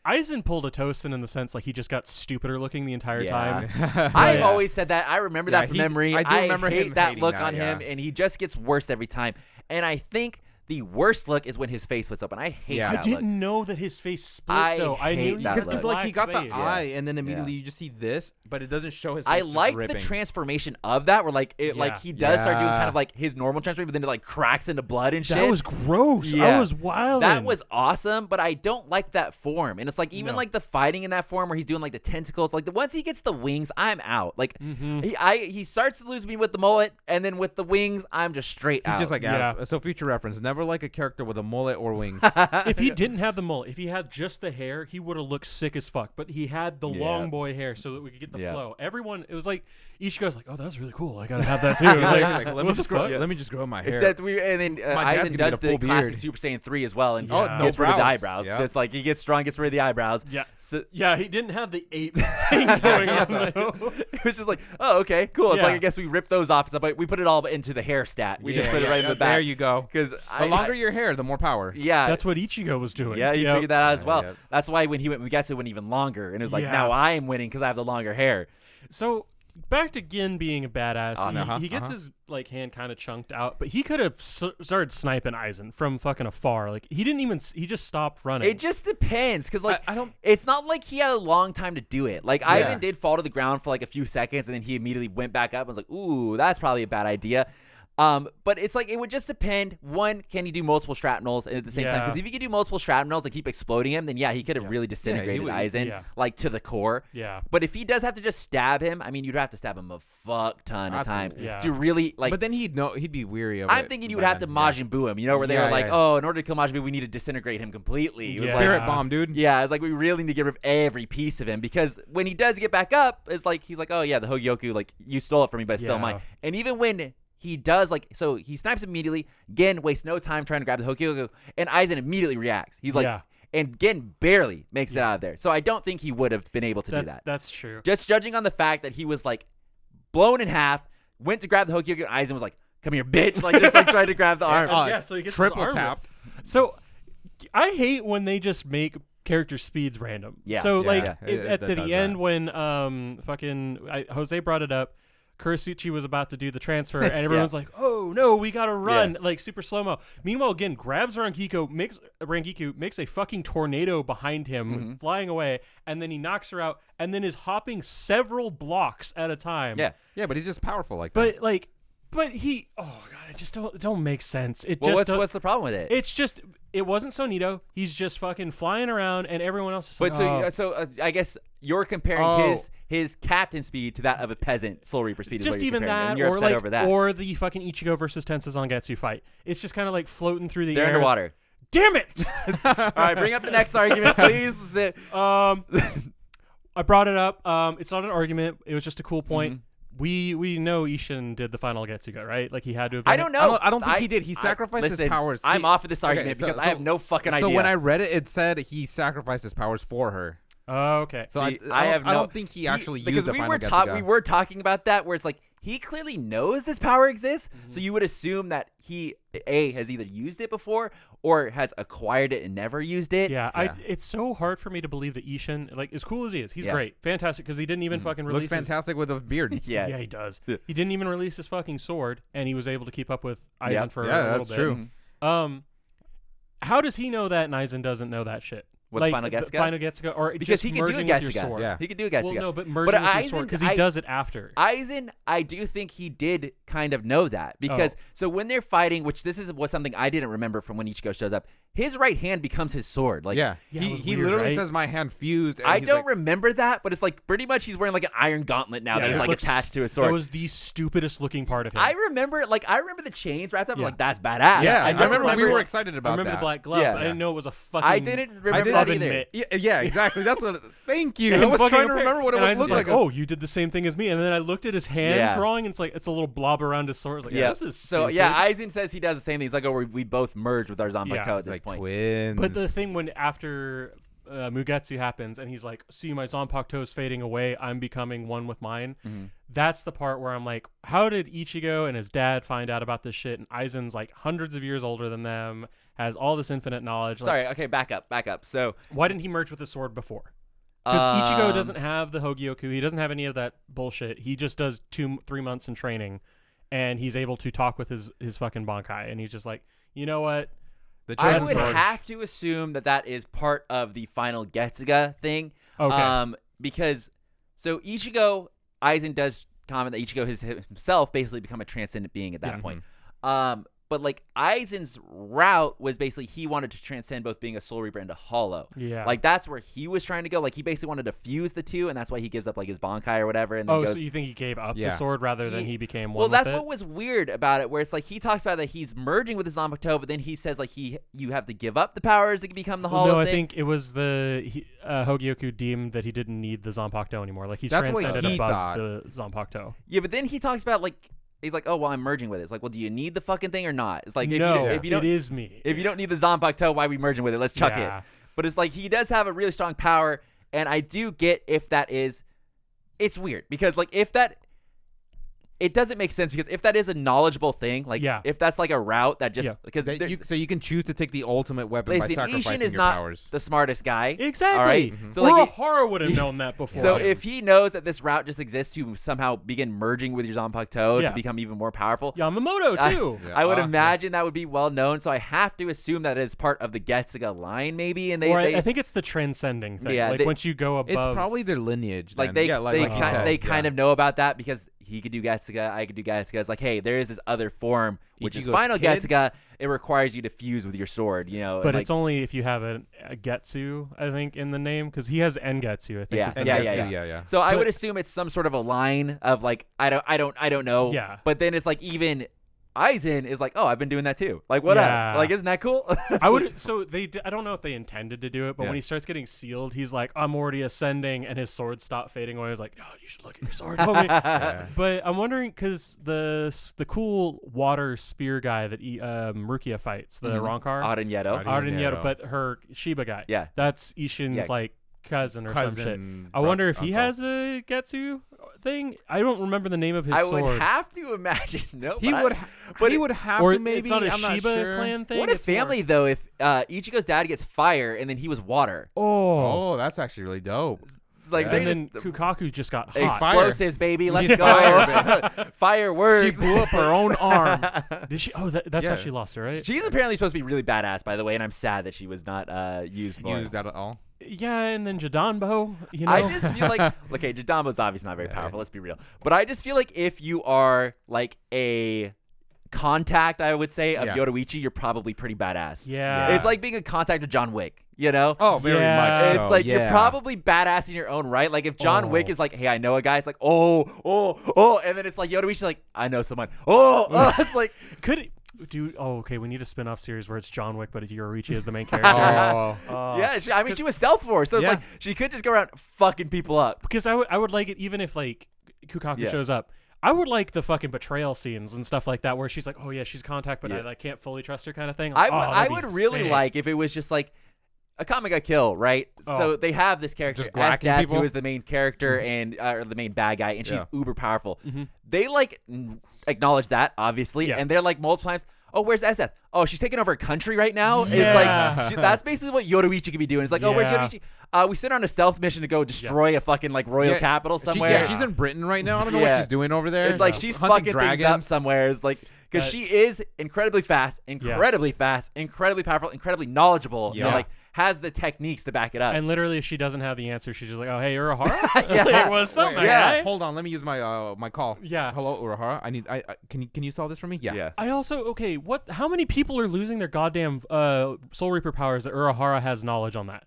Aizen pulled a Tosin in the sense like he just got stupider looking the entire time. I've always said that. I remember that from memory. I do remember hate him that hating look that, on him, and he just gets worse every time. And I think the worst look is when his face splits open. I hate Yeah. I that didn't look. know that his face split though. I hate knew that Because look. like he got the face. eye, and then immediately you just see this, but it doesn't show his face. I just like the ripping. transformation of that, where like it, like he does start doing kind of like his normal transformation, but then it like cracks into blood and shit. That was gross. Yeah. I was wild. That was awesome, but I don't like that form. And it's like even like the fighting in that form where he's doing like the tentacles, like once he gets the wings, I'm out. Like he starts to lose me with the mullet, and then with the wings, I'm just straight out. He's just like Yeah. so future reference. Never like a character with a mullet or wings. If he didn't have the mullet, if he had just the hair, he would have looked sick as fuck. But he had the long boy hair so that we could get the flow. Everyone, it was like Ichigo's like, oh, that's really cool. I gotta have that too. It was like, let me just grow my hair. Except and then My dad's Aizen gonna does get a the full classic beard. Super Saiyan 3 as well, and Oh, no gets rid of the brows. eyebrows. Yeah. Just like he gets strong, gets rid of the eyebrows. yeah. So, Yeah, he didn't have the ape thing going on though. it was just like, oh, okay, cool. It's Yeah. like I guess we ripped those off, but we put it all into the hair stat. We just put it right in the back. There you go. Because The longer your hair, the more power. yeah, That's what Ichigo was doing. yeah, you Yep. figured that out as well. Yep. That's why when he went Mugetsu went even longer, and it was like, Yeah. now I am winning because I have the longer hair. So back to Gin being a badass. Awesome. He gets his like hand kind of chunked out, but he could have started sniping Aizen from fucking afar. Like he didn't even. He just stopped running. It just depends, because like I don't. it's not like he had a long time to do it. Like Yeah. Aizen did fall to the ground for like a few seconds, and then he immediately went back up. I was like, ooh, that's probably a bad idea. But it's like it would just depend. One, can he do multiple shrapnels at the same time? Yeah. Because if he could do multiple shrapnels and keep exploding him, then yeah, he could have really disintegrated would- Aizen yeah. like to the core. Yeah. But if he does have to just stab him, I mean, you'd have to stab him a fuck ton of times Absolutely. Yeah. to really like. But then he'd be weary of it. I'm thinking you would have to Majin Buu him, where they Yeah, were like, yeah. oh, in order to kill Majin Buu, we need to disintegrate him completely. It was Yeah. like, Spirit bomb, dude. yeah, it's like we really need to get rid of every piece of him, because when he does get back up, it's like he's like, oh yeah, the Hogyoku, like you stole it from me, but it's still Yeah. mine. And even when he does, like, so he snipes immediately, Gen wastes no time trying to grab the Hogyoku, and Aizen immediately reacts. He's like, Yeah. and Gen barely makes it out of there. So I don't think he would have been able to do that. That's true. Just judging on the fact that he was like blown in half, went to grab the Hogyoku, and Aizen was like, come here, bitch, like just like trying to grab the arm. Yeah, so he gets his triple arm tapped. So I hate when they just make character speeds random. Yeah. So Yeah. like Yeah. at That the does end that. when Jose brought it up, Kurasuchi was about to do the transfer, and everyone's like, "Oh no, we gotta run!" Like super slow mo. Meanwhile, again, grabs Rangiku, makes a fucking tornado behind him, flying away, and then he knocks her out, and then is hopping several blocks at a time. Yeah. Yeah, but he's just powerful like that. But he, oh god, it just don't make sense. It Well, just what's the problem with it? It's just it wasn't Sonito. He's just fucking flying around, and everyone else is like, But so I guess you're comparing his captain speed to that of a peasant Soul Reaper speed. just is what you're even comparing, that, and you're or upset like, over that. or the fucking Ichigo versus Tensa Zangetsu fight. It's just kind of like floating through the They're air. underwater. Damn it! All right, bring up the next argument, please. I brought it up. It's not an argument. It was just a cool point. Mm-hmm. We know Ishin did the final Getsuga, right? Like he had to have I done don't it. know. I don't think he did. He sacrificed his listen, powers. I'm See- off of this okay, argument so- because I so- have no fucking idea. So when I read it, it said he sacrificed his powers for her. Oh, okay. So See, I don't think he actually used because the we final were Getsuga. we were talking about that, where it's like he clearly knows this power exists. So you would assume that he has either used it before or has acquired it and never used it. Yeah. It's so hard for me to believe that Ishin, like, as cool as he is, he's great, fantastic, because he didn't even fucking release. Looks fantastic with a beard. Yeah, he does. He didn't even release his fucking sword, and he was able to keep up with Aizen for a little bit. Yeah, that's true. How does he know that, and Aizen doesn't know that shit? What, like, Final Getsuga? Or because just he can do a Getsuga. Yeah, he can do a Getsuga. Well, no, but merging with your sword, because he does it after. Aizen, I do think he did kind of know that, because so when they're fighting, which this was something I didn't remember from when Ichigo shows up, his right hand becomes his sword. Like, he literally says, "My hand fused." And I don't remember that, but it's like pretty much he's wearing like an iron gauntlet now that is like attached to his sword. That was the stupidest looking part of him. I remember the chains wrapped up. I'm like, that's badass. Yeah, I remember we were excited about that. I remember the black glove. But I didn't know it was a fucking. I didn't remember that either. Yeah, exactly. That's what. Thank you. I was trying to remember what it would look like. Oh, you did the same thing as me. And then I looked at his hand drawing, and it's a little blob around his sword. I was like, this is stupid. So Aizen says he does the same thing. He's like, oh, we both merged with our Zanpakuto at this point. Twins. But the thing when after Mugetsu happens, and he's like, see, my Zanpakuto is fading away. I'm becoming one with mine. That's the part where I'm like, how did Ichigo and his dad find out about this shit? And Aizen's like hundreds of years older than them, has all this infinite knowledge. Sorry, okay, back up. So why didn't he merge with his sword before? Because Ichigo doesn't have the Hogyoku. He doesn't have any of that bullshit. He just does 2-3 months in training, and he's able to talk with his fucking Bankai. And he's just like, you know what? I would have to assume that is part of the final Getsuga thing. Okay. Because, so Ichigo, Aizen does comment that Ichigo has himself basically become a transcendent being at that point. But like Aizen's route was basically he wanted to transcend both being a Soul Reaper and a Hollow. Yeah. Like that's where he was trying to go. Like he basically wanted to fuse the two, and that's why he gives up like his Bankai or whatever. And then so you think he gave up the sword rather than he became one? Well, that's what was weird about it, where it's like he talks about that he's merging with his Zanpakuto, but then he says like you have to give up the powers to become the Hollow. No, I think it was the Hogyoku deemed that he didn't need the Zanpakuto anymore. Like he's transcended above the Zanpakuto. Yeah, but then he talks about like. He's like, oh, well, I'm merging with it. It's like, well, do you need the fucking thing or not? It's like, if you don't, it is me. If you don't need the Zanpakuto, why are we merging with it? Let's chuck it. But it's like, he does have a really strong power, and I do get if that is, it's weird. Because, like, if that, it doesn't make sense, because if that is a knowledgeable thing, like, if that's like a route that just, because so you can choose to take the ultimate weapon by sacrificing Ishin is your not powers. The smartest guy. Exactly. All right? So Urahara would have known that before. So if he knows that this route just exists to somehow begin merging with your Zanpakuto to become even more powerful. Yamamoto, too. I would imagine that would be well known, so I have to assume that it's part of the Getsuga line, maybe. And I think it's the transcending thing. Yeah, like once you go above. It's probably their lineage. Like they kind of know about that, because he could do Getsuga, I could do Getsuga. It's like, hey, there is this other form, which is final Getsuga. It requires you to fuse with your sword, you know. But it's only if you have a Getsu, I think, in the name, because he has Engetsu, I think. Yeah. So I would assume it's some sort of a line of like, I don't know. Yeah. But then it's like even Aizen is like, oh, I've been doing that too. Like, what up? Like, isn't that cool? I don't know if they intended to do it, but when he starts getting sealed, he's like, I'm already ascending, and his sword stopped fading away. I was like, no, you should look at your sword, homie. But I'm wondering, because the cool water spear guy that Rukia fights, the Rancor. Arenyeto, but her Shiba guy. Yeah. That's Ishin's like cousin or some shit. I wonder if he has a Getsu thing. I don't remember the name of his sword. I would have to imagine. No, he would have or to maybe. It's not a I'm Shiba not sure. clan thing. What if family though? If Ichigo's dad gets fire and then he was water. Oh, that's actually really dope. Like and then Kukaku just got hot. Explosives, baby. Let's go. Fireworks. She blew up her own arm. Did she? Oh, that's how she lost her, right? She's apparently supposed to be really badass, by the way, and I'm sad that she was not used more. Used that at all. Yeah, and then Jadanbo, you know. I just feel like, okay, Jadanbo's obviously not very powerful. Let's be real. But I just feel like if you are like a contact, I would say, of Yoruichi, you're probably pretty badass. Yeah. It's like being a contact of John Wick, you know? Oh, very much so. It's like you're probably badass in your own right. Like if John Wick is like, hey, I know a guy, it's like, oh, and then it's like Yoruichi's like, I know someone. It's like, okay, we need a spin-off series where it's John Wick, but Yoruichi is the main character. Yeah, she was Stealth Force, so it's like she could just go around fucking people up. Because I would like it even if like Kukaku shows up. I would like the fucking betrayal scenes and stuff like that where she's like, oh yeah, she's contact, but I like can't fully trust her kind of thing. I would really like if it was just like Akame got killed, right? Oh. So they have this character, Just glacking people? who is the main character and or the main bad guy, and she's uber powerful. They like acknowledge that, obviously, and they're like multiple times, oh, where's SF? Oh, she's taking over a country right now? Yeah. It's like, that's basically what Yoruichi could be doing. It's like, oh, where's Yoruichi? We sent her on a stealth mission to go destroy a fucking like royal capital somewhere. She's in Britain right now. I don't know what she's doing over there. It's like she's hunting fucking dragons. things up somewhere. It's like, because she is incredibly fast, incredibly powerful, incredibly knowledgeable, and like has the techniques to back it up. And literally, if she doesn't have the answer, she's just like, "Oh, hey, Urahara." What's up, man? Yeah. Hold on, let me use my my call. Yeah. Hello, Urahara. I can you solve this for me? Yeah. I also how many people are losing their goddamn Soul Reaper powers that Urahara has knowledge on that?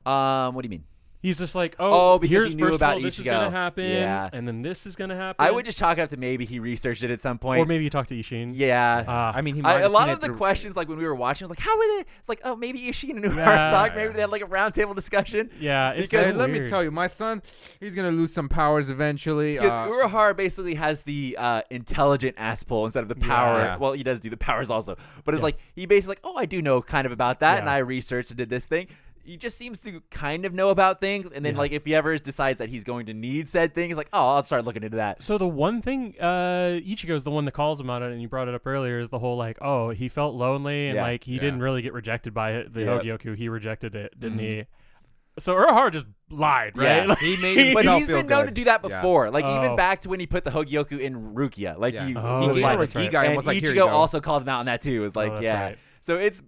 What do you mean? He's just like, because here's he knew first about of all, this is Ichigo. gonna happen, Yeah. and then this is gonna happen. I would just chalk it up to maybe he researched it at some point. or maybe you talked to Ishin. Yeah. I mean, he might a have lot seen of it the questions, like when we were watching, was like, how would it? It's like, oh, maybe Ishin and Urahara Yeah. talk. Maybe they had like a roundtable discussion. Yeah, it's Because so let me weird. tell you, my son, he's gonna lose some powers eventually. Because Urahara basically has the intelligent ass pull instead of the power. Yeah. Well, he does do the powers also, but it's like he basically like, oh, I do know kind of about that, and Yeah. I researched and did this thing. He just seems to kind of know about things, and then like if he ever decides that he's going to need said thing, he's like, oh, I'll start looking into that. So the one thing, Ichigo's the one that calls him on it, and you brought it up earlier, is the whole like, oh, he felt lonely, and like he didn't really get rejected by it, the Hogyoku. He rejected it, didn't he? So Urahara just lied, right? Yeah. Like, he made But himself he's feel been known to good. do that before. Like even Oh. back to when he put the Hogyoku in Rukia. Like he He Oh, gave yeah, her a that's key right. guy and and was like, Ichigo here you go. also called him out on that too. It was like, that's right. So it's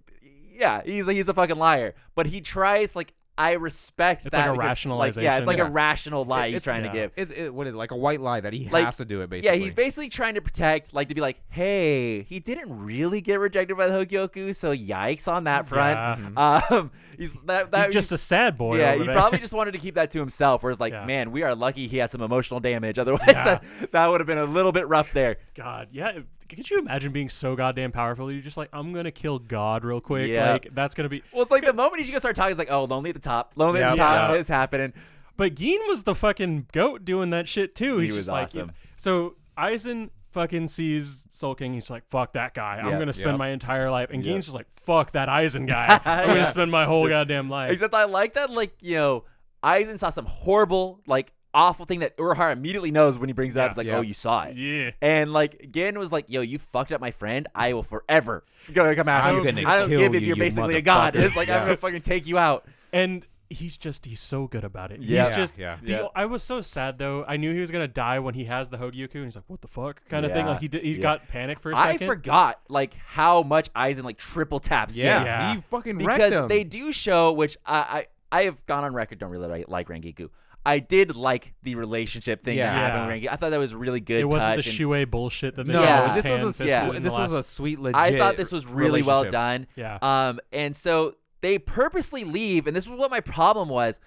he's a fucking liar. But he tries like I respect It's that. like a because, rationalization. Like, it's like Yeah. a rational lie he's trying to give. What is it, like a white lie that he Like, has to do it basically. Yeah, he's basically trying to protect, like to be like, hey, he didn't really get rejected by the Hogyoku, so yikes on that front. Yeah. He's He's just a sad boy. Yeah, over he there. probably just wanted to keep that to himself. Whereas, like, Yeah. man, we are lucky he had some emotional damage. Otherwise, Yeah. that would have been a little bit rough there. God, yeah. Could you imagine being so goddamn powerful? You're just like, I'm gonna kill God real quick. Yeah. Like that's gonna be. Well, it's like the moment Ichigo started talking, it's like, oh, lonely at the top. Lonely at the Yeah. top Yeah. is happening. But Gin was the fucking goat doing that shit too. He He's was just like, awesome. so Aizen fucking sees Sulking. He's like, fuck that guy. I'm gonna spend my entire life. And Gin's just like, fuck that Aizen guy. I'm gonna spend my whole goddamn life. Except I like that, like, Aizen saw some horrible, like, awful thing that Urahara immediately knows when he brings it up. It's like, oh, you saw it. Yeah. And like Gin was like, yo, you fucked up my friend. I will forever come out. I'm gonna I don't kill give if you, you're you basically a god. motherfucker. It's like, I'm gonna fucking take you out. And he's so good about it. Yeah. He's just Yeah. I was so sad though. I knew he was gonna die when he has the Hogyoku, and he's like, "What the fuck?" kind of thing. Yeah. Like he got panicked for a second. I forgot like how much Aizen like triple taps Gin. Yeah. He fucking wrecked Because him. they do show, which I have gone on record, don't really like Rangiku. I did like the relationship thing that happened with Rangiku. I thought that was really good. It wasn't touch the and Shuei bullshit that they No, did with this his was hand a fisted in this the was a last- sweet legit. I thought this was really well relationship. done. Yeah. And so they purposely leave, and this was what my problem was.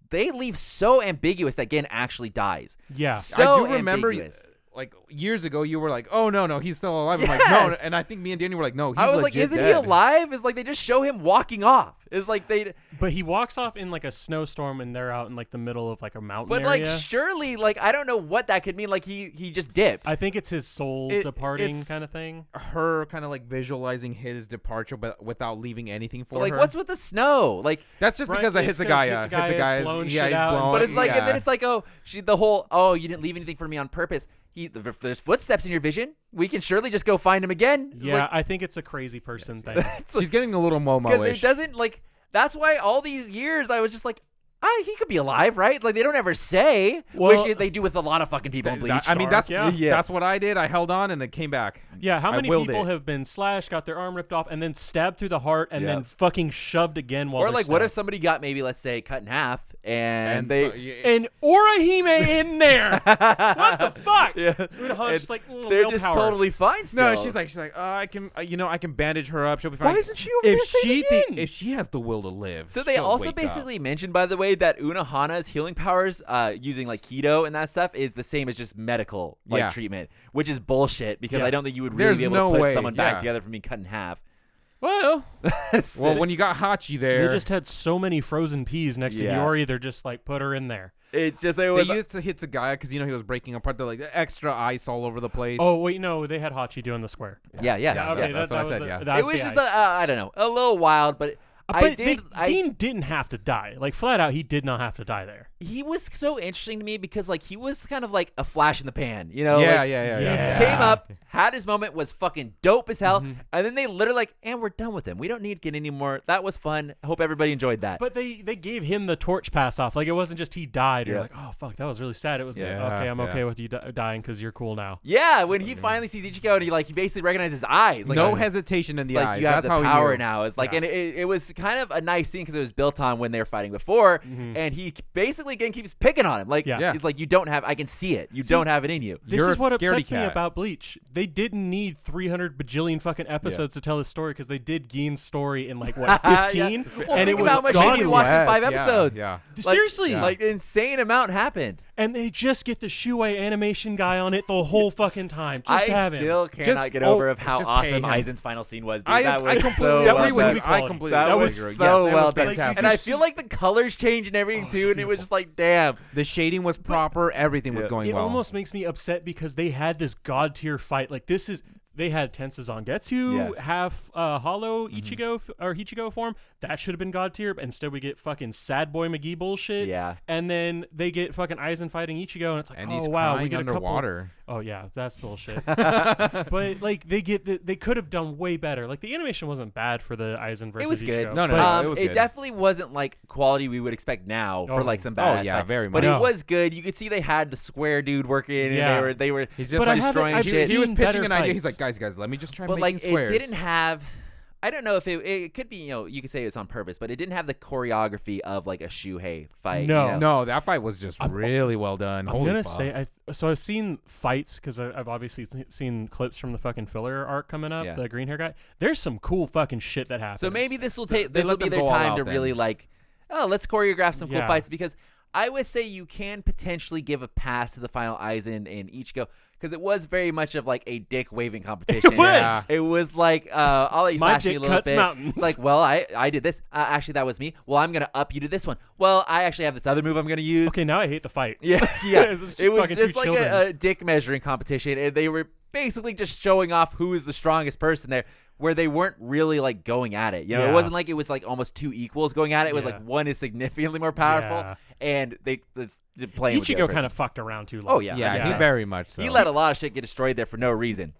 They leave so ambiguous that Gin actually dies. Yeah. So I do remember, ambiguous. like years ago, you were like, "Oh no, he's still alive." I'm like, Yes. "No," and I think me and Danny were like, "No, he's I was like, legit isn't dead. he alive? It's like they just show him walking off. It's like they. But he walks off in like a snowstorm, and they're out in like the middle of like a mountain But area. like, surely, like I don't know what that could mean. Like he just dipped. I think it's his soul departing it's kind of thing. Her kind of like visualizing his departure, but without leaving anything for But, like, her. what's with the snow? Like, That's just Right, because of it's Hitsugaya. 'cause Hitsugaya has blown shit he's out and blown. but it's like, and then yeah. it's like, oh, you didn't leave anything for me on purpose. If there's footsteps in your vision, we can surely just go find him again. It's Yeah, like, I think it's a crazy person thing. She's getting a little because Momo-ish. it doesn't like. That's why all these years I was just like, he could be alive, right? It's like they don't ever say, Well, which they do with a lot of fucking people in Bleach. I mean, that's Stark, that's what I did. I held on and it came back. Yeah, how I many willed people it. have been slashed, got their arm ripped off, and then stabbed through the heart, and Yeah. then fucking shoved again while or they're like, what if stabbed? somebody got maybe, let's say, cut in half, and they. And Orihime in there? What the fuck? Yeah. Urahara's just like, they're willpower. just totally fine. No, Still. she's like, I can bandage her up. She'll be fine. Why isn't she over here saving Gin? if she has the will to live. So they she'll also wake basically mentioned, by the way, that Unohana's healing powers, using like keto and that stuff, is the same as just medical treatment, which is bullshit because Yeah. I don't think you would really There's be able no to put way, someone back yeah. together from being cut in half. Well, up. Well, when you got Hachi there, they just had so many frozen peas next to Yeah. Hiyori, they're just like, put her in there. It just it they was used to hit Tsugaya because he was breaking apart. They're like extra ice all over the place. Oh, wait, no, they had Hachi doing the square. yeah. Okay, that's what I was said, the- yeah. that It was was the just ice. I don't know, a little wild, but But Dean didn't have to die. Like, flat out, he did not have to die there. He was so interesting to me because, like, he was kind of like a flash in the pan, you know? Yeah, like, yeah. He came up, had his moment, was fucking dope as hell, and then they literally like, and we're done with him. We don't need to get any more. That was fun. I hope everybody enjoyed that. But they gave him the torch pass off. Like, it wasn't just he died. You're like, oh, fuck, that was really sad. It was like, okay, I'm okay with you dying because you're cool now. Yeah, when he finally sees Ichigo and he basically recognizes his eyes. Like, no hesitation in the eyes. You have That's the how power he knew. now. It's like, and it was kind of a nice scene because it was built on when they were fighting before, and he basically again keeps picking on him. Like, he's like, you don't have. I can see it. You don't have it in you. This is what upsets me about Bleach. They didn't need 300 bajillion fucking episodes to tell this story because they did Gein's story in like what 15, well, and think it was about how much shit we watched in 5 episodes. Yeah. Like, seriously, like an insane amount happened. And they just get the Shuei animation guy on it the whole fucking time. Just have him. I still cannot get over of how awesome Aizen's final scene was. Dude. I completely agree with you. I completely that was agree. so yes, well was done. fantastic. And I feel like the colors changed and everything too, and it was just like, damn. The shading was proper. Everything was going well. It almost makes me upset because they had this god tier fight. Like, this is. They had Tensa Zangetsu, half hollow Ichigo or Ichigo form. That should have been god tier. But instead, we get fucking sad boy McGee bullshit. Yeah. And then they get fucking Aizen fighting Ichigo, and it's like, and oh he's wow, crying we get underwater. a couple. Oh yeah, that's bullshit. But like they could have done way better. Like the animation wasn't bad for the Aizen versus It was good. Ichigo. No, it was it good. definitely wasn't like quality we would expect now for like some badass. yeah, fight. very But much. it was good. You could see they had the square dude working, and they were. He's just But I destroying haven't- shit. I've He was seen pitching better an idea. fights. He's like, guys, let me just try But making like squares. it didn't have. I don't know if it could be, you could say it's on purpose, but it didn't have the choreography of like a Shuhei fight. No. you know? No, that fight was just really well done. I'm gonna say so I've seen fights because I've obviously seen clips from the fucking filler arc coming up. The green hair guy. There's some cool fucking shit that happens. So maybe this will they this will let be them their go all time out to then. really like, let's choreograph some cool Yeah. fights, because I would say you can potentially give a pass to the final Aizen and Ichigo, because it was very much of like a dick waving competition. It was. Yeah. It was like, I'll let you My slash me dick a little cuts bit. mountains. Like, well, I did this. Actually, that was me. Well, I'm gonna up you to this one. Well, I actually have this other move I'm gonna use. Okay, now I hate the fight. Yeah. It's just It was fucking just two like children. a dick measuring competition, and they were basically just showing off who is the strongest person there, where they weren't really like going at it. It wasn't like it was like almost two equals going at it. It was like one is significantly more powerful, and it's playing with the other Ichigo kind person. of fucked around too long. Oh yeah, Yeah, 100%. he very much so. He let a lot of shit get destroyed there for no reason.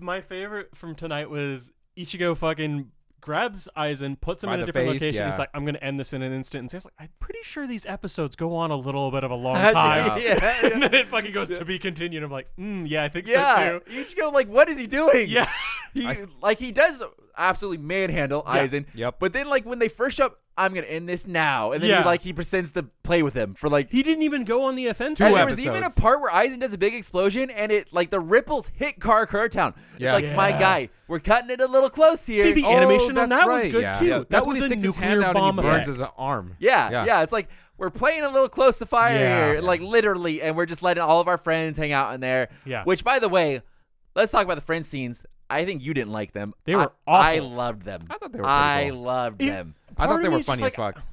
My favorite from tonight was Ichigo fucking grabs Aizen, puts him By in a the different face, location. yeah. He's like, I'm going to end this in an instant. And Sam's like, I'm pretty sure these episodes go on a little bit of a long time. Yeah. And then it fucking goes to be continued. I'm like, yeah, I think Yeah, so too. Ichigo, like, what is he doing? Yeah. He does absolutely manhandle Aizen. Yep. But then, like, when they first show up, I'm gonna end this now, and then Yeah. he pretends to play with him for like. He didn't even go on the offensive. And Two there was even a episodes. part where Aizen does a big explosion, and it like the ripples hit Karakura-town. It's Yeah. like, my guy, we're cutting it a little close here. See, the animation on that's that was right, good yeah. too. Yeah. That That's was when he a sticks his hand nuclear out and bomb he burns effect. his arm. Yeah. It's like we're playing a little close to fire Yeah. here, like literally, and we're just letting all of our friends hang out in there. Yeah. Which, by the way, let's talk about the friend scenes. I think you didn't like them. They were I awful. loved them. I thought they were pretty cool. loved them. I Part thought of they me were is just funny as like, fuck.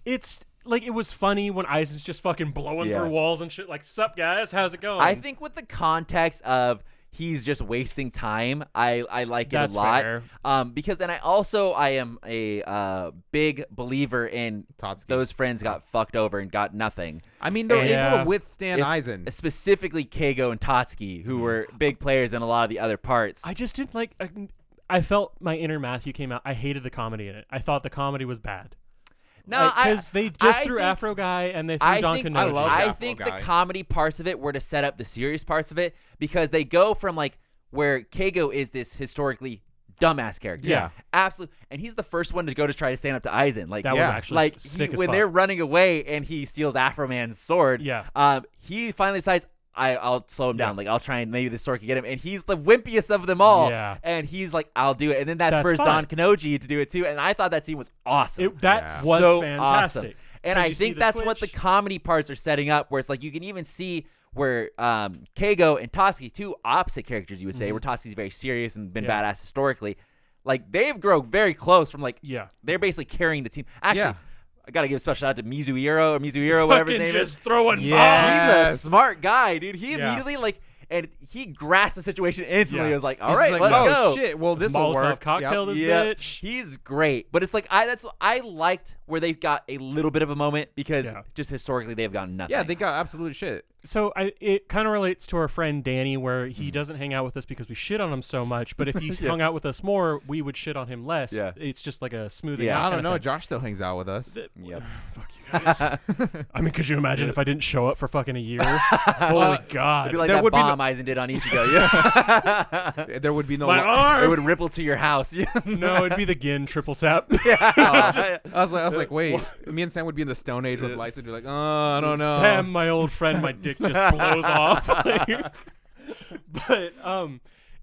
It's like it was funny when Aizen's just fucking blowing through walls and shit. Like, sup guys, how's it going? I think with the context of he's just wasting time, I like it That's a lot. fair. Because and I am a big believer in Tatsuki. those friends got fucked over and got nothing. I mean, they're able Yeah. to withstand If- Aizen. Specifically Keigo and Tatsuki, who were big players in a lot of the other parts. I just didn't like. I felt my inner Matthew came out. I hated the comedy in it. I thought the comedy was bad. No, because they just threw Afro Guy and they threw Don Kanonji. I Afro think guy. the comedy parts of it were to set up the serious parts of it, because they go from like where Keigo is this historically dumbass character. Yeah. Absolutely. And he's the first one to go to try to stand up to Aizen. Like, That was actually like sick as when fuck. they're running away and he steals Afro Man's sword. Yeah. He finally decides, I'll slow him down. Like, I'll try and maybe this sword can get him. And he's the wimpiest of them all. Yeah. And he's like, I'll do it. And then that That's spurs fine. Don Kanonji to do it too. And I thought that scene was awesome. That was So fantastic. awesome. And 'Cause I you see think the that's what the twitch. comedy parts are setting up, where it's like you can even see where Keigo and Tatsuki, two opposite characters, you would say, where Tatsuki's very serious and been badass historically, like they've grown very close from like they're basically carrying the team. Actually, I gotta give a special shout out to Mizuhiro, whatever his name is. Throwing He's bombs. a smart guy, dude. He immediately like. and he grasped the situation instantly. Yeah. He was like, all He's right, like, let's go. Oh shit! Well, this will Molotov work. cocktail this Yeah, bitch. he's great. But it's like I liked where they got a little bit of a moment because just historically they've gotten nothing. Yeah, they got absolute shit. So it kind of relates to our friend Danny, where he doesn't hang out with us because we shit on him so much. But if he hung out with us more, we would shit on him less. Yeah. It's just like a smoothing Yeah. out. I don't kinda know. thing. Josh still hangs out with us. Yep. Fuck you guys. I mean, could you imagine if I didn't show up for fucking a year? Holy God. It'd be like There that would be bomb Aizen did on Ichigo. Yeah. There would be no. My arm! It would ripple to your house. No, it'd be the Gin triple tap. I was like, wait. Me and Sam would be in the Stone Age with lights. Would be like, I don't know. Sam, my old friend, my dick just blows off. But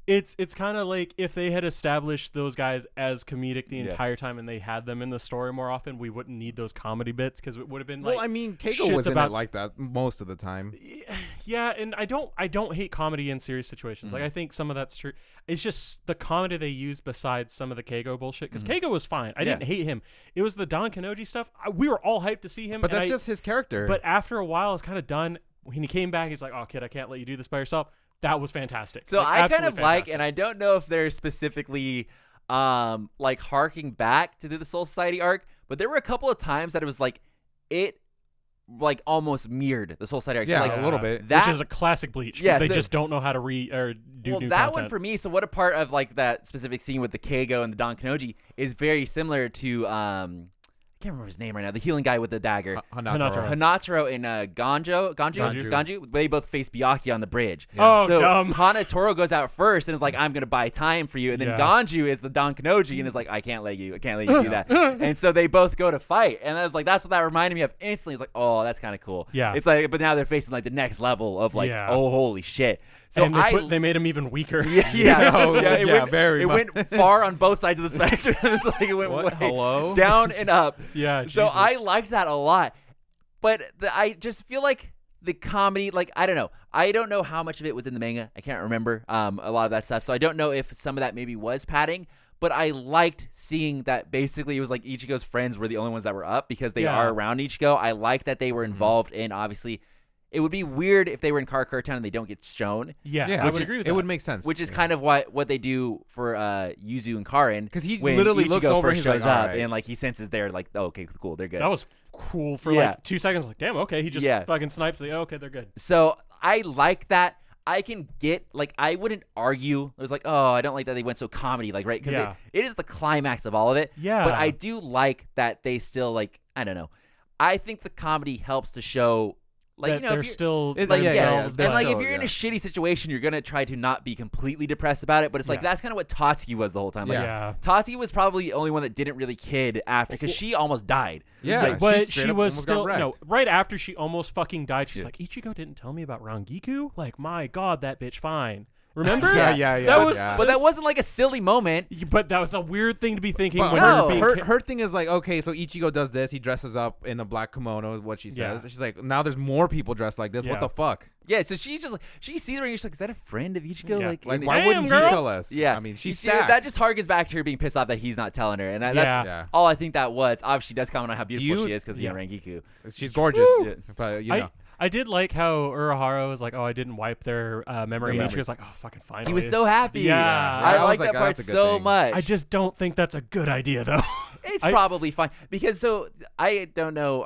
it's kind of like if they had established those guys as comedic the entire time and they had them in the story more often, we wouldn't need those comedy bits because it would have been like. Well, I mean, Keigo shits was in about- it like that most of the time. Yeah, and I don't hate comedy in serious situations. Like I think some of that's true. It's just the comedy they used besides some of the Keigo bullshit. Because Keigo was fine. I didn't hate him. It was the Don Kanonji stuff. We were all hyped to see him. But that's just his character. But after a while, it's kind of done. When he came back, he's like, "Oh, kid, I can't let you do this by yourself." That was fantastic. So I kind of absolutely like, fantastic. and I don't know if they're specifically like harking back to the Soul Society arc, but there were a couple of times that it was like it like almost mirrored the Soul Society arc. Yeah, so, like, a little bit. That which is a classic Bleach. Yeah, They so- just don't know how to do well, new that content. one for me. So what a part of like that specific scene with the Keigo and the Don Kanonji is very similar to I can't remember his name right now. The healing guy with the dagger. Hinataro. Hinataro and Ganju. They both face Byakuya on the bridge. Oh, so dumb. Hanatoro goes out first and is like, I'm going to buy time for you. And then Yeah. Ganju is the Don Kanonji and is like, I can't let you do that. And so they both go to fight. And I was like, that's what that reminded me of instantly. It's like, oh, that's kind of cool. Yeah. It's like, but now they're facing like the next level of like, Yeah. oh, holy shit. So and they made him even weaker. It went far on both sides of the spectrum. It's like it went way Hello? down and up. Yeah, So I Jesus. liked that a lot, but I just feel like the comedy, like I don't know. I don't know how much of it was in the manga. I can't remember a lot of that stuff. So I don't know if some of that maybe was padding. But I liked seeing that basically it was like Ichigo's friends were the only ones that were up because they are around Ichigo. I like that they were involved in obviously. It would be weird if they were in Karakura and they don't get shown. Yeah, Yeah, I would agree with that. It would make sense. Which is kind of what they do for Yuzu and Karin. Because he when literally Ichigo looks over and first he's shows like, up all right. and like he senses they're like, oh, okay, cool, they're good. That was cool for Yeah. like 2 seconds. Like, damn, okay, he just fucking snipes. Like, oh, okay, they're good. So I like that. I can get like I wouldn't argue. It was like, oh, I don't like that they went so comedy, like right because it is the climax of all of it. Yeah. But I do like that they still like I don't know. I think the comedy helps to show. Like, that you know, they're if you're, still It's themselves. like, yeah, They're and like still- if you're in a shitty situation, you're gonna try to not be completely depressed about it. But it's like Yeah. that's kind of what Tatsuki was the whole time. Like, Yeah. Tatsuki was probably the only one that didn't really kid after because she almost died. Yeah, Like, but straight she up was almost got still wrecked. right after she almost fucking died. She's Yeah. like, Ichigo didn't tell me about Rangiku. Like, my God, that bitch fine. Remember? Yeah. That was, yeah. But that wasn't like a silly moment. But that was a weird thing to be thinking But when no. you're being her thing is like, okay, so Ichigo does this. He dresses up in a black kimono, is what she says. Yeah. She's like, now there's more people dressed like this. Yeah. What the fuck? Yeah, so she just like she sees her and she's like, is that a friend of Ichigo? Yeah. Like Like, and- why Damn, wouldn't girl. he tell us? Yeah, I mean, she's She- stacked. that just harkens back to her being pissed off that he's not telling her, and that's Yeah. all I think that was. Obviously, she does comment on how beautiful you- she is because Yeah. Rangiku. She's gorgeous. Yeah. But you know, I did like how Urahara was like, oh, I didn't wipe their memory. Their And she was memories. like, oh, fucking finally. He was so happy. Yeah. I I was like like, that part that's a good so thing. much. I just don't think that's a good idea, though. It's I- probably fine because so I don't know.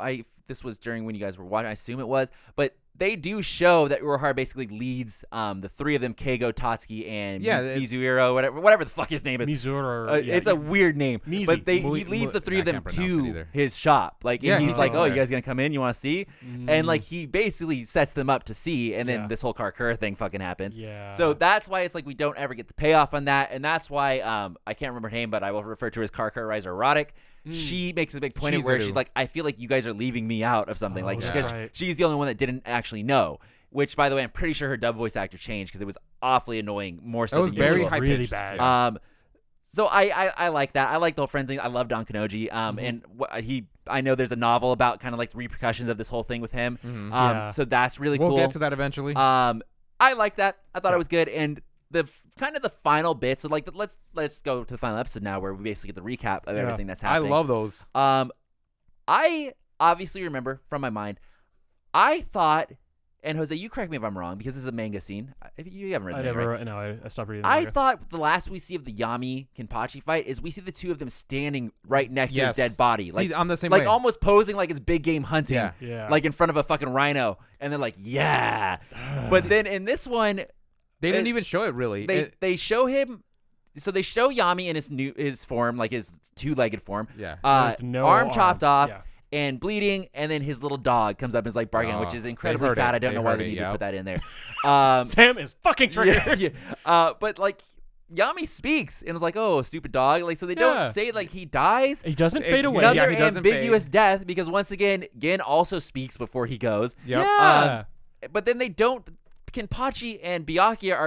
This was during when you guys were watching. I assume it was, but they do show that Urahara basically leads the three of them: Keigo, Tatsuki, and Mizuhiro, whatever the fuck his name is. Mizuru. It's a weird name, Mizi. but he leads the three of I them can't pronounce it to either. his shop. Like, Yeah, and he he's like, takes "Oh, it you there. guys gonna come in? You want to see?" And like he basically sets them up to see, and then Yeah. this whole Karakura thing fucking happens. Yeah. So that's why it's like we don't ever get the payoff on that, and that's why I can't remember her name, but I will refer to her as Karakura Rise Erotic. She makes a big point of where Chizuru. she's like, I feel like you guys are leaving me out of something, Oh, like that's because right. she's the only one that didn't actually know. Which, by the way, I'm pretty sure her dub voice actor changed because it was awfully annoying, more so it was than very usual. high Really pitched. bad. Yeah. So I like that. I like the whole friend thing. I love Don Kanonji. And I know there's a novel about kind of like the repercussions of this whole thing with him. Yeah. So that's really We'll cool. get to that eventually. I like that. I thought it was good. And the kind of the final bits. So like, let's go to the final episode now, where we basically get the recap of everything that's I happening. love those. I obviously remember from my mind. I thought, and Jose, you correct me if I'm wrong because this is a manga scene. If you haven't read it, right? No, I stopped reading. The I manga. thought the last we see of the Yami Kenpachi fight is we see the two of them standing right next to his dead body, like I'm the same like way. almost posing like it's big game hunting, Yeah. like in front of a fucking rhino, and they're like, yeah. But then in this one, they didn't even show it really. They show him. So they show Yami in his form, like his two-legged form. Yeah. With no arm chopped off. Yeah. And bleeding, and then his little dog comes up and is like barking, which is incredibly sad. I don't know why they need to put that in there. Sam is fucking triggered. But like Yami speaks and is like, "Oh, stupid dog." Like, so they don't say like he dies. He doesn't fade away. Another he doesn't ambiguous death because once again, Gin also speaks before he goes. Yep. Yeah. But then they don't. Kenpachi and Byakuya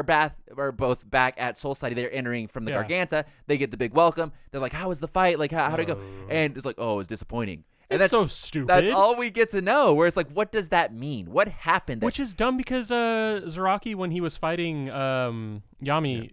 are both back at Soul Society. They're entering from the Garganta. They get the big welcome. They're like, "How was the fight? Like, how'd it go?" And it's like, "Oh, it was disappointing." And It's so stupid. That's all we get to know. Where it's like, what does that mean? What happened? Which is dumb because Zaraki, when he was fighting Yami,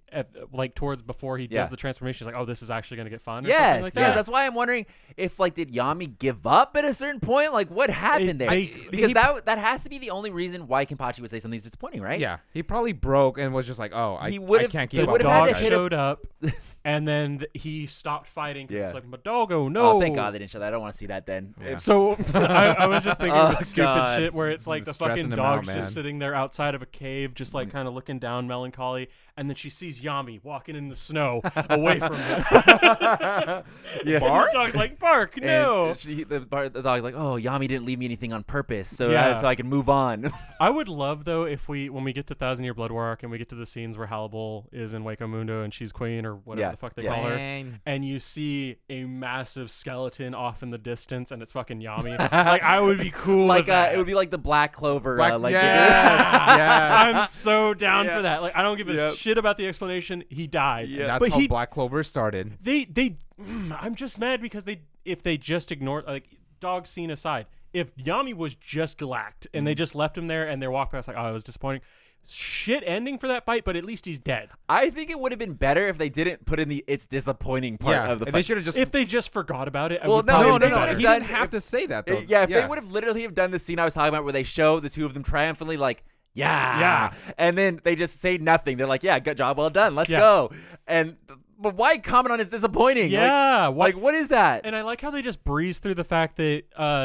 towards before he does the transformation, he's like, "Oh, this is actually gonna get fun." Or something like that. Yes. That's why I'm wondering if did Yami give up at a certain point? Like, what happened there? Because that has to be the only reason why Kenpachi would say something's disappointing, right? Yeah, he probably broke and was just like, "Oh, I can't keep the up." dog showed up, and then he stopped fighting. It's like, "My doggo, no!" Oh, thank God they didn't show that. I don't want to see that then. Yeah. So I was just thinking of the stupid God. shit where it's like the fucking him dog's out, just man. sitting there outside of a cave, just like kind of looking down, melancholy, and then she sees Yami walking in the snow away from him. Bark? The dog's like, "Bark, no!" And the dog's like, "Oh, Yami didn't leave me anything on purpose, so Yeah. I can move on." I would love though if when we get to 1,000 Year Blood War arc and we get to the scenes where Halibal is in Waco Mundo and she's queen or whatever the fuck they call her, and you see a massive skeleton off in the distance and it's fucking Yami. Like, I would be cool. Like with that. it would be like the Black Clover. Yes. I'm so down for that. Like, I don't give a shit about the explanation. He died. That's but how Black Clover started. I'm just mad because if they just ignored, like, dog scene aside, if Yami was just glacked and they just left him there and they walked past like, "Oh, it was disappointing." Shit ending for that fight, but at least he's dead. I think it would have been better if they didn't put in the "it's disappointing" part of the fight. They should have just. If they just forgot about it, Well, No. they He would've didn't have to say that though. If they would have literally have done the scene I was talking about where they show the two of them triumphantly like, yeah, and then they just say nothing. They're like, "Yeah, good job, well done, let's go." But why comment on it's disappointing? Yeah, like what is that? And I like how they just breeze through the fact that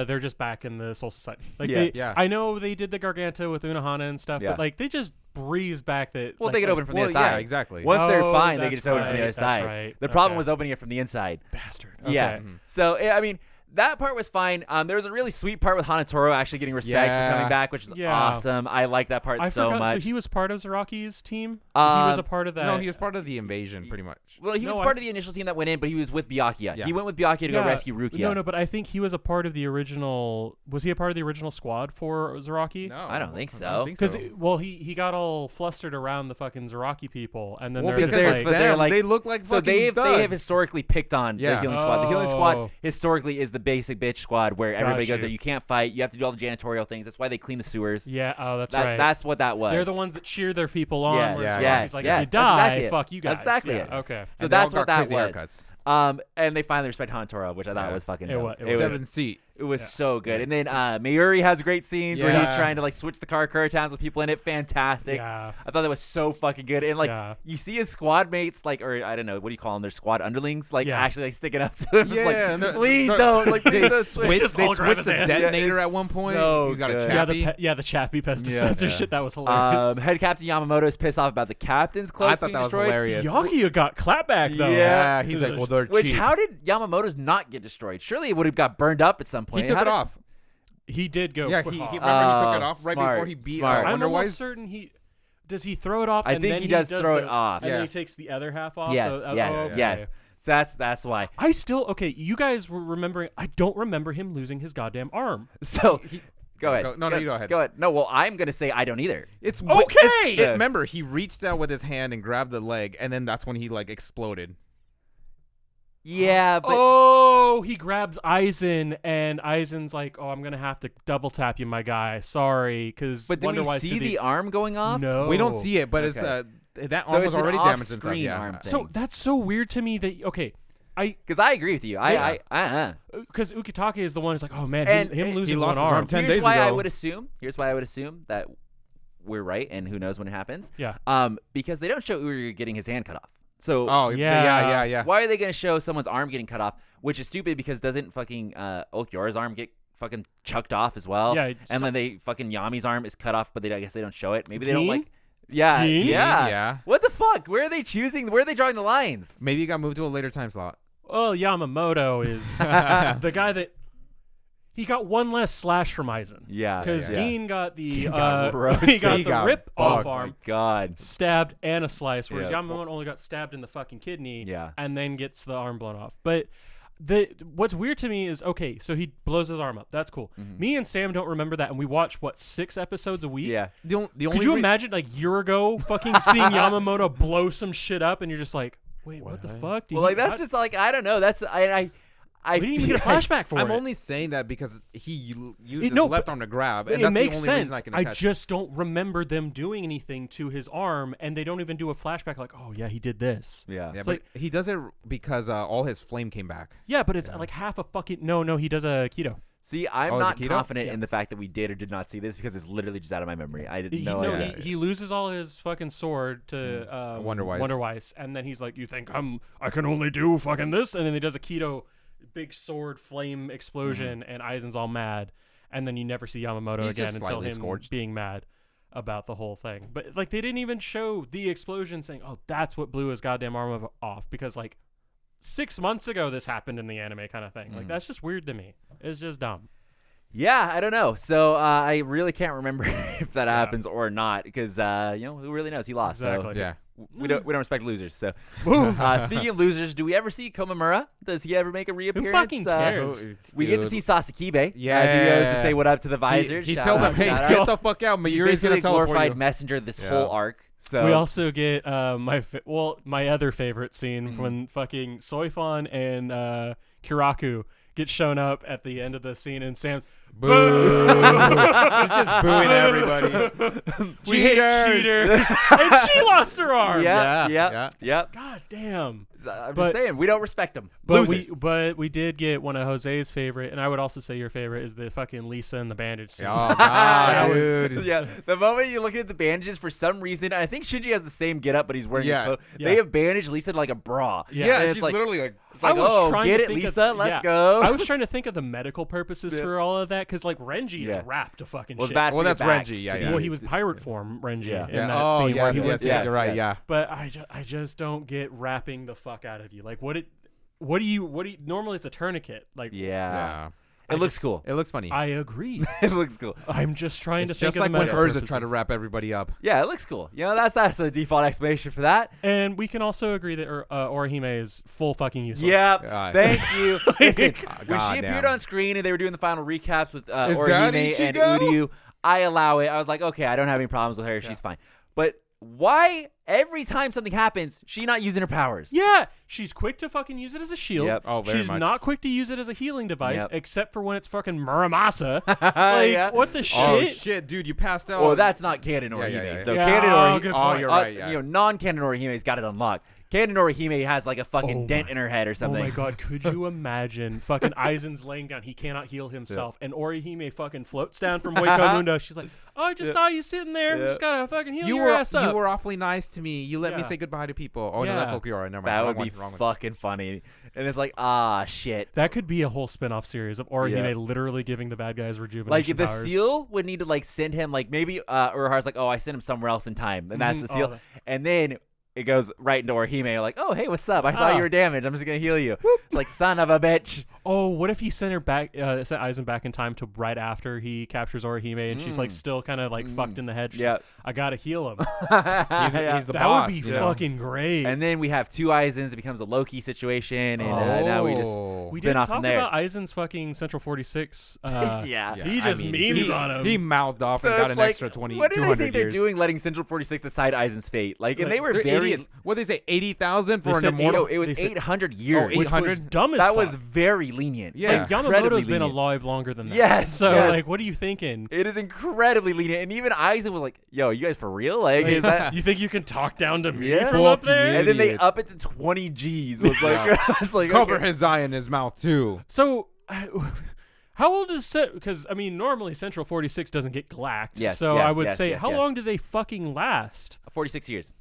they're just back in the Soul Society. Like, I know they did the Garganta with Unohana and stuff, but like they just breeze back that. Well, they get open from the other side. Yeah, exactly. Once they're fine, they that's can just open from the other right, side. that's right. The problem Okay. was opening it from the inside. Bastard. Yeah. Okay. So I mean, that part was fine. There was a really sweet part with Hanatoro actually getting respect for coming back, which is awesome. I like that part so much. So he was part of Zaraki's team? He was a part of that? No, he was part of the invasion, pretty much. Well, he was part of the initial team that went in, but he was with Byakuya. Yeah. He went with Byakuya to go rescue Rukia. No, but I think he was a part of the original. Was he a part of the original squad for Zaraki? No, I don't think so. I don't think so. Because he got all flustered around the fucking Zaraki people, and then Because they're like, they look like so fucking they have historically picked on the healing squad. The healing Oh. squad historically is the basic bitch squad where everybody Got goes you. there. You can't fight. You have to do all the janitorial things. That's why they clean the sewers. Yeah. Oh, that's right. That's what that was. They're the ones that cheer their people on. Yeah, where yeah, Zaraki's like, yes, if you that's die, exactly it. fuck you guys. That's exactly Yeah, it. Okay. So And they all that's what got that crazy was. haircuts. And they finally respect Hanatoro, which I thought was fucking dope. It was 7 seat. It was so good. And then Mayuri has great scenes where he's Yeah. trying to like switch the car towns with people in it. Fantastic. Yeah. I thought that was so fucking good. And like you see his squad mates, like, or I don't know, what do you call them? Their squad underlings, like actually like sticking up to him. Just and like, please don't. Like, They please don't switch. switched the detonator it's at one point. so He's got a good. chappy. The Chappie Pest Dispenser shit. That was hilarious. Head Captain Yamamoto is pissed off about the captain's clothes I thought being that was destroyed. hilarious. Byakuya got clapback though. Yeah, he's like, well, they're Which, cheap. how did Yamamoto's not get destroyed? Surely it would have got burned up at some He point. took How it did- off. He did go. Yeah, quick he off. remember he took it off right smart, before he beat smart. I'm almost Wonderwise. certain does he throw it off? I and think then he does throw it off. and then Yeah. he takes the other half off. Yes, Okay. yes. So that's why. I still You guys were remembering. I don't remember him losing his goddamn arm. So go ahead. You go ahead. Go ahead. No, well, I'm gonna say I don't either. It's Okay! remember, he reached out with his hand and grabbed the leg, and then that's when he like exploded. Yeah, but He grabs Aizen, and Aizen's like, "Oh, I'm gonna have to double tap you, my guy. Sorry." Because do we see the arm going off? No, We don't see it, but it's Okay. that So arm it's was an already damaged inside. off-screen Yeah. arm thing. So that's so weird to me that Because I agree with you. because Ukitake is the one who's like, "Oh man, And him losing he lost one his arm arm." 10 Here's days why I ago. would assume. Here's why I would assume that we're right, and who knows when it happens. Yeah. Because they don't show Uryu getting his hand cut off. So yeah. why are they going to show someone's arm getting cut off? Which is stupid because doesn't fucking Okyora's arm get fucking chucked off as well? Yeah. And then they fucking Yami's arm is cut off, but I guess they don't show it. Maybe they Gin? don't like. Yeah, Gin? yeah. What the fuck? Where are they choosing? Where are they drawing the lines? Maybe it got moved to a later time slot. Well, Yamamoto is the guy that he got one less slash from Aizen. Yeah, because Dean got the Dean got he got He the got rip off fucked. arm, my God, stabbed and a slice, whereas Yeah. Yamamoto only got stabbed in the fucking kidney, Yeah. and then gets the arm blown off. But what's weird to me is okay, so he blows his arm up. That's cool. Me and Sam don't remember that, and we watch 6 episodes a week. Yeah. The only Could you imagine like year ago fucking seeing Yamamoto blow some shit up, and you're just like, wait, what the fuck? Well, like that's just like I don't know. That's I we didn't even get a flashback for it. I'm only saying that because he used his no, left but arm to grab, It and that's makes the only sense. reason I can I attach. just don't remember them doing anything to his arm, and they don't even do a flashback like, oh yeah, he did this. Yeah. Yeah, It's but like- he does it because all his flame came back. Yeah, but it's like half a fucking no. He does a keto. See, I'm Oh, is it not keto? confident Yeah. in the fact that we did or did not see this because it's literally just out of my memory. I didn't know. No, idea. he loses all his fucking sword to Wonder Weiss. and then he's like, "You think I can only do fucking this?" And then he does a keto, big sword flame explosion, and Aizen's all mad, and then you never see Yamamoto He's again just until slightly him scorched. being mad about the whole thing. But like they didn't even show the explosion, saying, "Oh, that's what blew his goddamn arm off," because like 6 months ago this happened in the anime kind of thing. Like that's just weird to me. It's just dumb. Yeah, I don't know. So I really can't remember if that happens or not because who really knows? He lost. Exactly. So Yeah. we don't respect losers. So speaking of losers, do we ever see Komamura? Does he ever make a reappearance? fucking cares? We get to see Sasakibe as he goes to say what up to the He, visor. he Shout tells out, them, "Hey, shout out. get the fuck out! He's Mayuri's basically gonna a teleport glorified you." messenger this Yeah. whole arc. So We also get my other favorite scene when fucking Soifon and Kiraku get shown up at the end of the scene, and Sam's Boo! He's just booing everybody. we hate cheaters, and she lost her arm. Yep. God damn. I'm But- just saying, we don't respect them. But Losers. we did get one of Jose's favorite, and I would also say your favorite is the fucking Lisa and the bandage scene. Oh God, dude. Yeah, the moment you look at the bandages, for some reason, I think Shinji has the same getup, but he's wearing Yeah. a clothes. Yeah. They have bandaged Lisa like a bra. Yeah. Yeah, And she's it's like, literally like. it's like, I was oh, trying get to it, think Lisa. of, Let's yeah. go. I was trying to think of the medical purposes Yeah. for all of that, because like Renji Yeah. is wrapped to fucking Well, shit. bad for Well, your that's back. Renji. Yeah, Well, yeah. he was pirate form Renji Yeah. in Yeah. that Oh, scene where yes, he went yes, to yes. You're right. yes. Yeah. But I just don't get wrapping the fuck out of you. Like what do you normally it's a tourniquet. Like Yeah. Yeah. It looks cool. It looks funny. I agree. It looks cool. I'm just trying It's to think just of like the when medical Urza tried to purposes. wrap everybody up. Yeah, it looks cool. That's the default explanation for that. And we can also agree that Orihime is full fucking useless. Yep. God. Thank you. Listen, when she God appeared damn. on screen and they were doing the final recaps with that Orihime and Ichigo? Uryu, I allow it. I was like, okay, I don't have any problems with her. She's fine. But why every time something happens, she not using her powers? Yeah, she's quick to fucking use it as a shield. Yep. Oh, very she's much. not quick to use it as a healing device, Yep. except for when it's fucking Muramasa. Like, Yeah. what the shit? Oh shit, dude, you passed out. Well, that's not canon Orihime. yeah. So Yeah, canon oh, Orihime. good Oh, point. you're right. Yeah. Non-canon Orihime's got it unlocked. Canon Orihime has like a fucking Oh dent my- in her head or Oh something. my god, could you imagine fucking Aizen's laying down, he cannot heal himself, and Orihime fucking floats down from Wakamunda. She's like, oh, I just saw you sitting there. Yeah. Just gotta fucking heal You your were ass up. you were awfully nice to me. You let me Yeah. say goodbye to people. Oh no, Yeah. that's Okuyara. Never mind. That Wrong would be one, wrong one. fucking funny. And it's like, ah, shit. That could be a whole spin-off series of Orihime Yeah. literally giving the bad guys Like rejuvenation the powers. seal would need to like send him like maybe Urahara's like, oh, I sent him somewhere else in time, and that's the seal. And then it goes right into Orihime like, oh, hey, what's up? I saw Ah. you were damaged. I'm just gonna heal you. Like, son of a bitch. Oh, what if he sent her back, sent Aizen back in time to right after he captures Orihime, and she's like still kind of like fucked in the head. She's Yeah. like, I gotta heal him. He's the that boss. would be you know? fucking great. And then we have two Aizens. It becomes a Loki situation, and now we just Oh. we spin didn't off talk from there. about Aizen's fucking Central 46. Yeah. Yeah, He I just mean, memes on him. He mouthed off and So got it's an like, extra 20, what do they 200 think they're years. doing, letting Central 46 decide Aizen's fate? Like, and Like, they were They're very. idiots. What they say, 80,000 They for an said immortal? No, it was They said- 800 years. Oh, which was 800? dumb as That fuck. was very lenient. Yeah. Like, Yamamoto's Incredibly been lenient. alive longer than that. Yes, So, yes. like, what are you thinking? It is incredibly lenient, and even Aizen was like, "Yo, you guys for real? Like, is that?" You think you can talk down to me Yeah. from up Fuck there? you. And then they Idiots. up it to 20 G's. Was like, I was like, Cover okay. his eye in his mouth too. So, How old is because I mean normally Central 46 doesn't get glacked. Yes, so yes, I would yes, say yes, how yes. long do they fucking last? 46 years.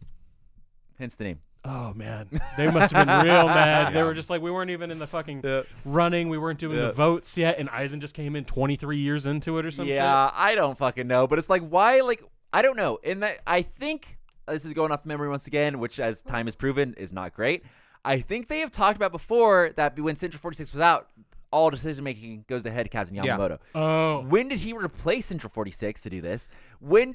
Hence the name. Oh man, they must have been real mad. They were just like, we weren't even in the fucking running. We weren't doing the votes yet, and Aizen just came in 23 years into it or something. Yeah, I don't fucking know, but it's like why? Like I don't know. In that, I think this is going off memory once again, which as time has proven is not great. I think they have talked about before that when Central 46 was out, all decision making goes to head captain Yamamoto. Yeah. Oh. When did he replace Central 46 to do this? Why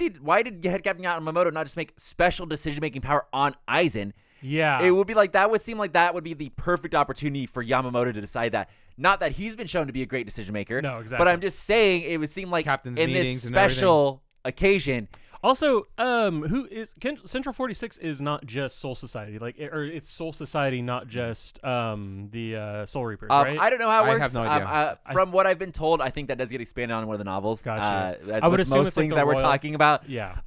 did head captain Yamamoto not just make special decision making power on Aizen? Yeah. It would be like that would seem like that would be the perfect opportunity for Yamamoto to decide that. Not that he's been shown to be a great decision maker. No, exactly. But I'm just saying it would seem like Captain's in meetings this and special occasion. Also, Central 46 is not just Soul Society, or it's Soul Society, not just the Soul Reapers, right? I don't know how it works. I have no idea. From what I've been told, I think that does get expanded on in one of the novels. Gotcha. As I would with assume most it's like things the that we're royal- talking about. Yeah.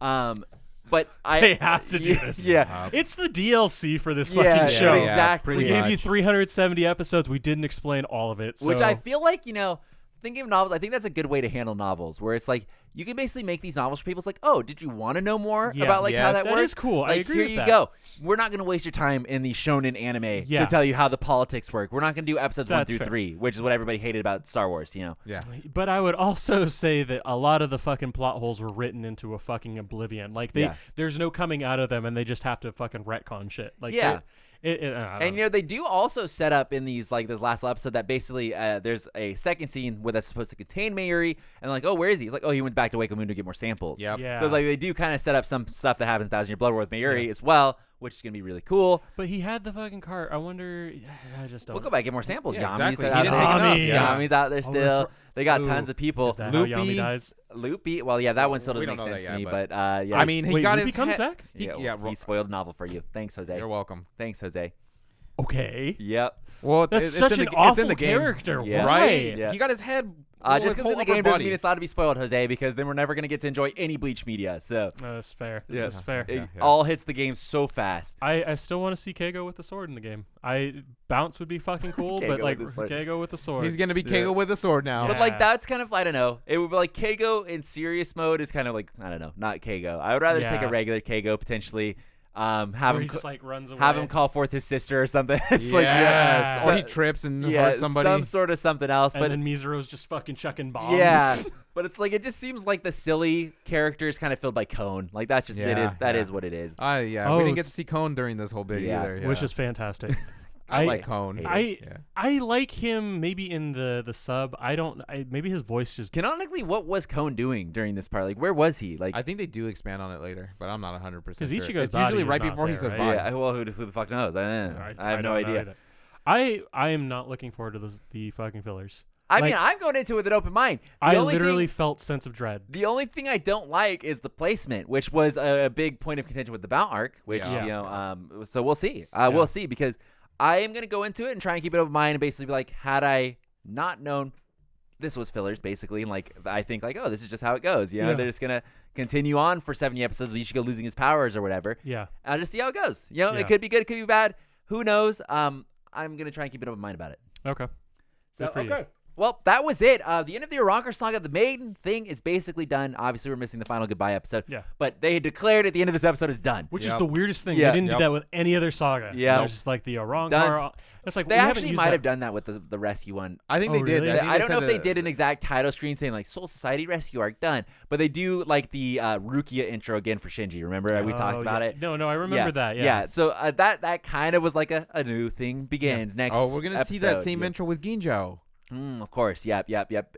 But They have to do this. Yeah. It's the DLC for this Yeah, fucking show. exactly. We pretty gave you much. 370 episodes. We didn't explain all of it. So. Which I feel like, thinking of novels, I think that's a good way to handle novels, where it's like you can basically make these novels for people. It's like, oh, did you want to know more Yeah. about how Yes. that That works? is cool. I Like, agree here with you that. go. We're not going to waste your time in the shonen anime Yeah. to tell you how the politics work. We're not going to do episodes 1 That's through fair. 3, which is what everybody hated about Star Wars. Yeah. But I would also say that a lot of the fucking plot holes were written into a fucking oblivion. Like there's no coming out of them, and they just have to fucking retcon shit. Like Yeah. I don't And know. they do also set up in these like this last episode that basically there's a second scene where that's supposed to contain Mayuri, and like, oh, where is he? He's like, oh, he went back to Wake Moon to get more samples. Yep. Yeah. So like they do kind of set up some stuff that happens in Thousand Year Blood War with Mayuri as well, which is gonna be really cool. But he had the fucking cart. I wonder. I just don't. We'll go back and get more samples. Yeah, Yami's exactly. out He didn't there. take enough. Yeah. Yami's out there Oh, that's still. right. They got Ooh. tons of people. Is that Loopy. how Yami dies? Loopy. Well, yeah, that one still We doesn't don't make know sense that to me, yet, but yeah. I mean, he Wait, got Loopy his comes head. back? He spoiled the novel for you. Thanks, Jose. You're welcome. Thanks, Jose. Okay. Yep. Well, That's it's such in an the, awful it's in the game. character. Yeah. Why? Right? Yeah. He got his head. Just his because whole in the upper game doesn't body. mean it's allowed to be spoiled, Jose, because then we're never going to get to enjoy any Bleach media. So That's fair. This Yeah. is fair. it all hits the game so fast. I still want to see Keigo with the sword in the game. Bounce would be fucking cool, but Keigo like with the sword. Keigo with the sword. He's gonna be Keigo with a sword now. Yeah. But like that's kind of I don't know. It would be like Keigo in serious mode is kind of like I don't know, not Keigo. I would rather just take Yeah. a regular Keigo potentially. Have Where him he just like runs away. have him call forth his sister or something. It's Yes. like Yeah. Or he trips and yeah, hurts somebody. some sort of something else. and But then Mizuro's just fucking chucking bombs. yeah, but it's like it just seems like the silly character is kind of filled by Cone. Like that's just it Yeah, is. That yeah. is what it is. Yeah. Oh, We didn't get to s- see Cone during this whole bit Yeah. either. Yeah. Which is fantastic. I like Cone. I Yeah. I like him maybe in the sub. Maybe his voice just Canonically, what was Cone doing during this part? Like, where was he? Like, I think they do expand on it later, but I'm not 100% 'Cause sure. Ichigo's It's usually body right is not before he there, says right? bye. yeah. Well, who the fuck knows? I have no don't know idea. either. I am not looking forward to the fucking fillers. I Like, mean, I'm going into it with an open mind. The I only literally thing, felt sense of dread. the only thing I don't like is the placement, which was a big point of contention with the Mount arc. Which Yeah. so we'll see. We'll see because I am gonna go into it and try and keep it open mind and basically be like, had I not known this was fillers, basically, and like I think like, oh, this is just how it goes. You know, Yeah. they're just gonna continue on for 70 episodes with Ichigo losing his powers or whatever. Yeah. I'll just see how it goes. You know, Yeah. it could be good, it could be bad. Who knows? I'm gonna try and keep it open mind about it. Okay. So, Good for you. okay. Well, that was it. The end of the Arrancar saga, the main thing is basically done. Obviously, we're missing the final goodbye episode. Yeah. But they had declared at the end of this episode is done. Which is Yep. the weirdest thing. Yeah. They didn't Yep. do that with any other saga. Yeah. It's just like the Done. Arrancar. It's like They we haven't actually used might that. have done that with the rescue one. I think Oh, they did. really? I, think I don't know said if they that- did an exact title screen saying like Soul Society Rescue Arc done, but they do like the Rukia intro again for Shinji. Remember we talked Oh, about yeah. it? No, I remember that. Yeah. So that kind of was like a new thing begins next. Oh, we're gonna see that episode. same Yeah. intro with Ginjo. Of course. Yep.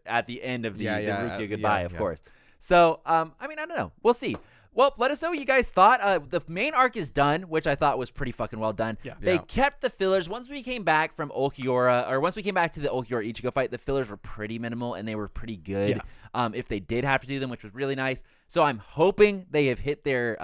At the end of the Rukia goodbye, of yeah. course. So, I mean, I don't know. We'll see. Well, let us know what you guys thought. The main arc is done, which I thought was pretty fucking well done. Yeah. They Yeah. kept the fillers. Once we came back from Ulquiorra, or once we came back to the Ulquiorra Ichigo fight, the fillers were pretty minimal and they were pretty good. If they did have to do them, which was really nice. So I'm hoping they have hit their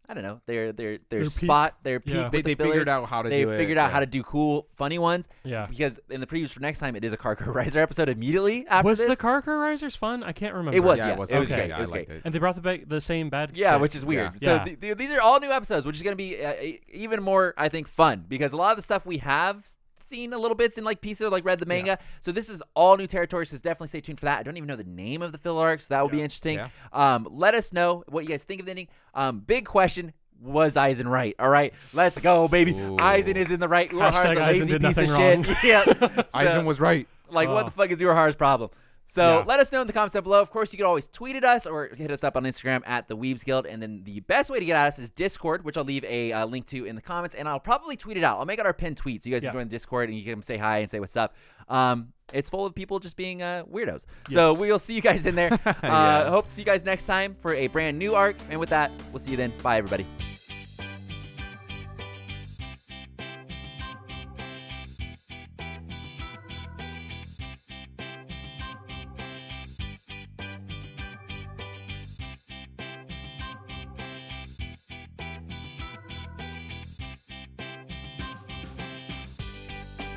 I don't know, their spot, their peak. Yeah. with They the figured fillers. out how to They do it. figured out yeah. how to do cool, funny ones. Yeah. Because in the previews for next time, it is a Karka Riser episode immediately after Was this. the Karka Risers fun? I can't remember. It was, Yeah, yeah. it was. It was okay. great. Yeah, It was I liked great. it. And they brought the same bad. Yeah, chick. which is weird. Yeah. So these are all new episodes, which is going to be even more, I think, fun because a lot of the stuff we have seen a little bits in like pieces or like read the manga. So this is all new territory. So definitely stay tuned for that. I don't even know the name of the filler arc, so that will be interesting. Let us know what you guys think of the ending. Big question. Was Aizen right? All right, let's go, baby. Ooh. Aizen is in the right. Urahara's a lazy piece of shit. Yeah, Aizen was right. Like, what the fuck is Urahara's problem? So let us know in the comments down below. Of course, you can always tweet at us or hit us up on Instagram at the Weebs Guild. And then the best way to get at us is Discord, which I'll leave a link to in the comments. And I'll probably tweet it out. I'll make it our pinned tweet so you guys can join the Discord and you can say hi and say what's up. It's full of people just being weirdos. Yes. So we'll see you guys in there. Hope to see you guys next time for a brand new arc. And with that, we'll see you then. Bye, everybody.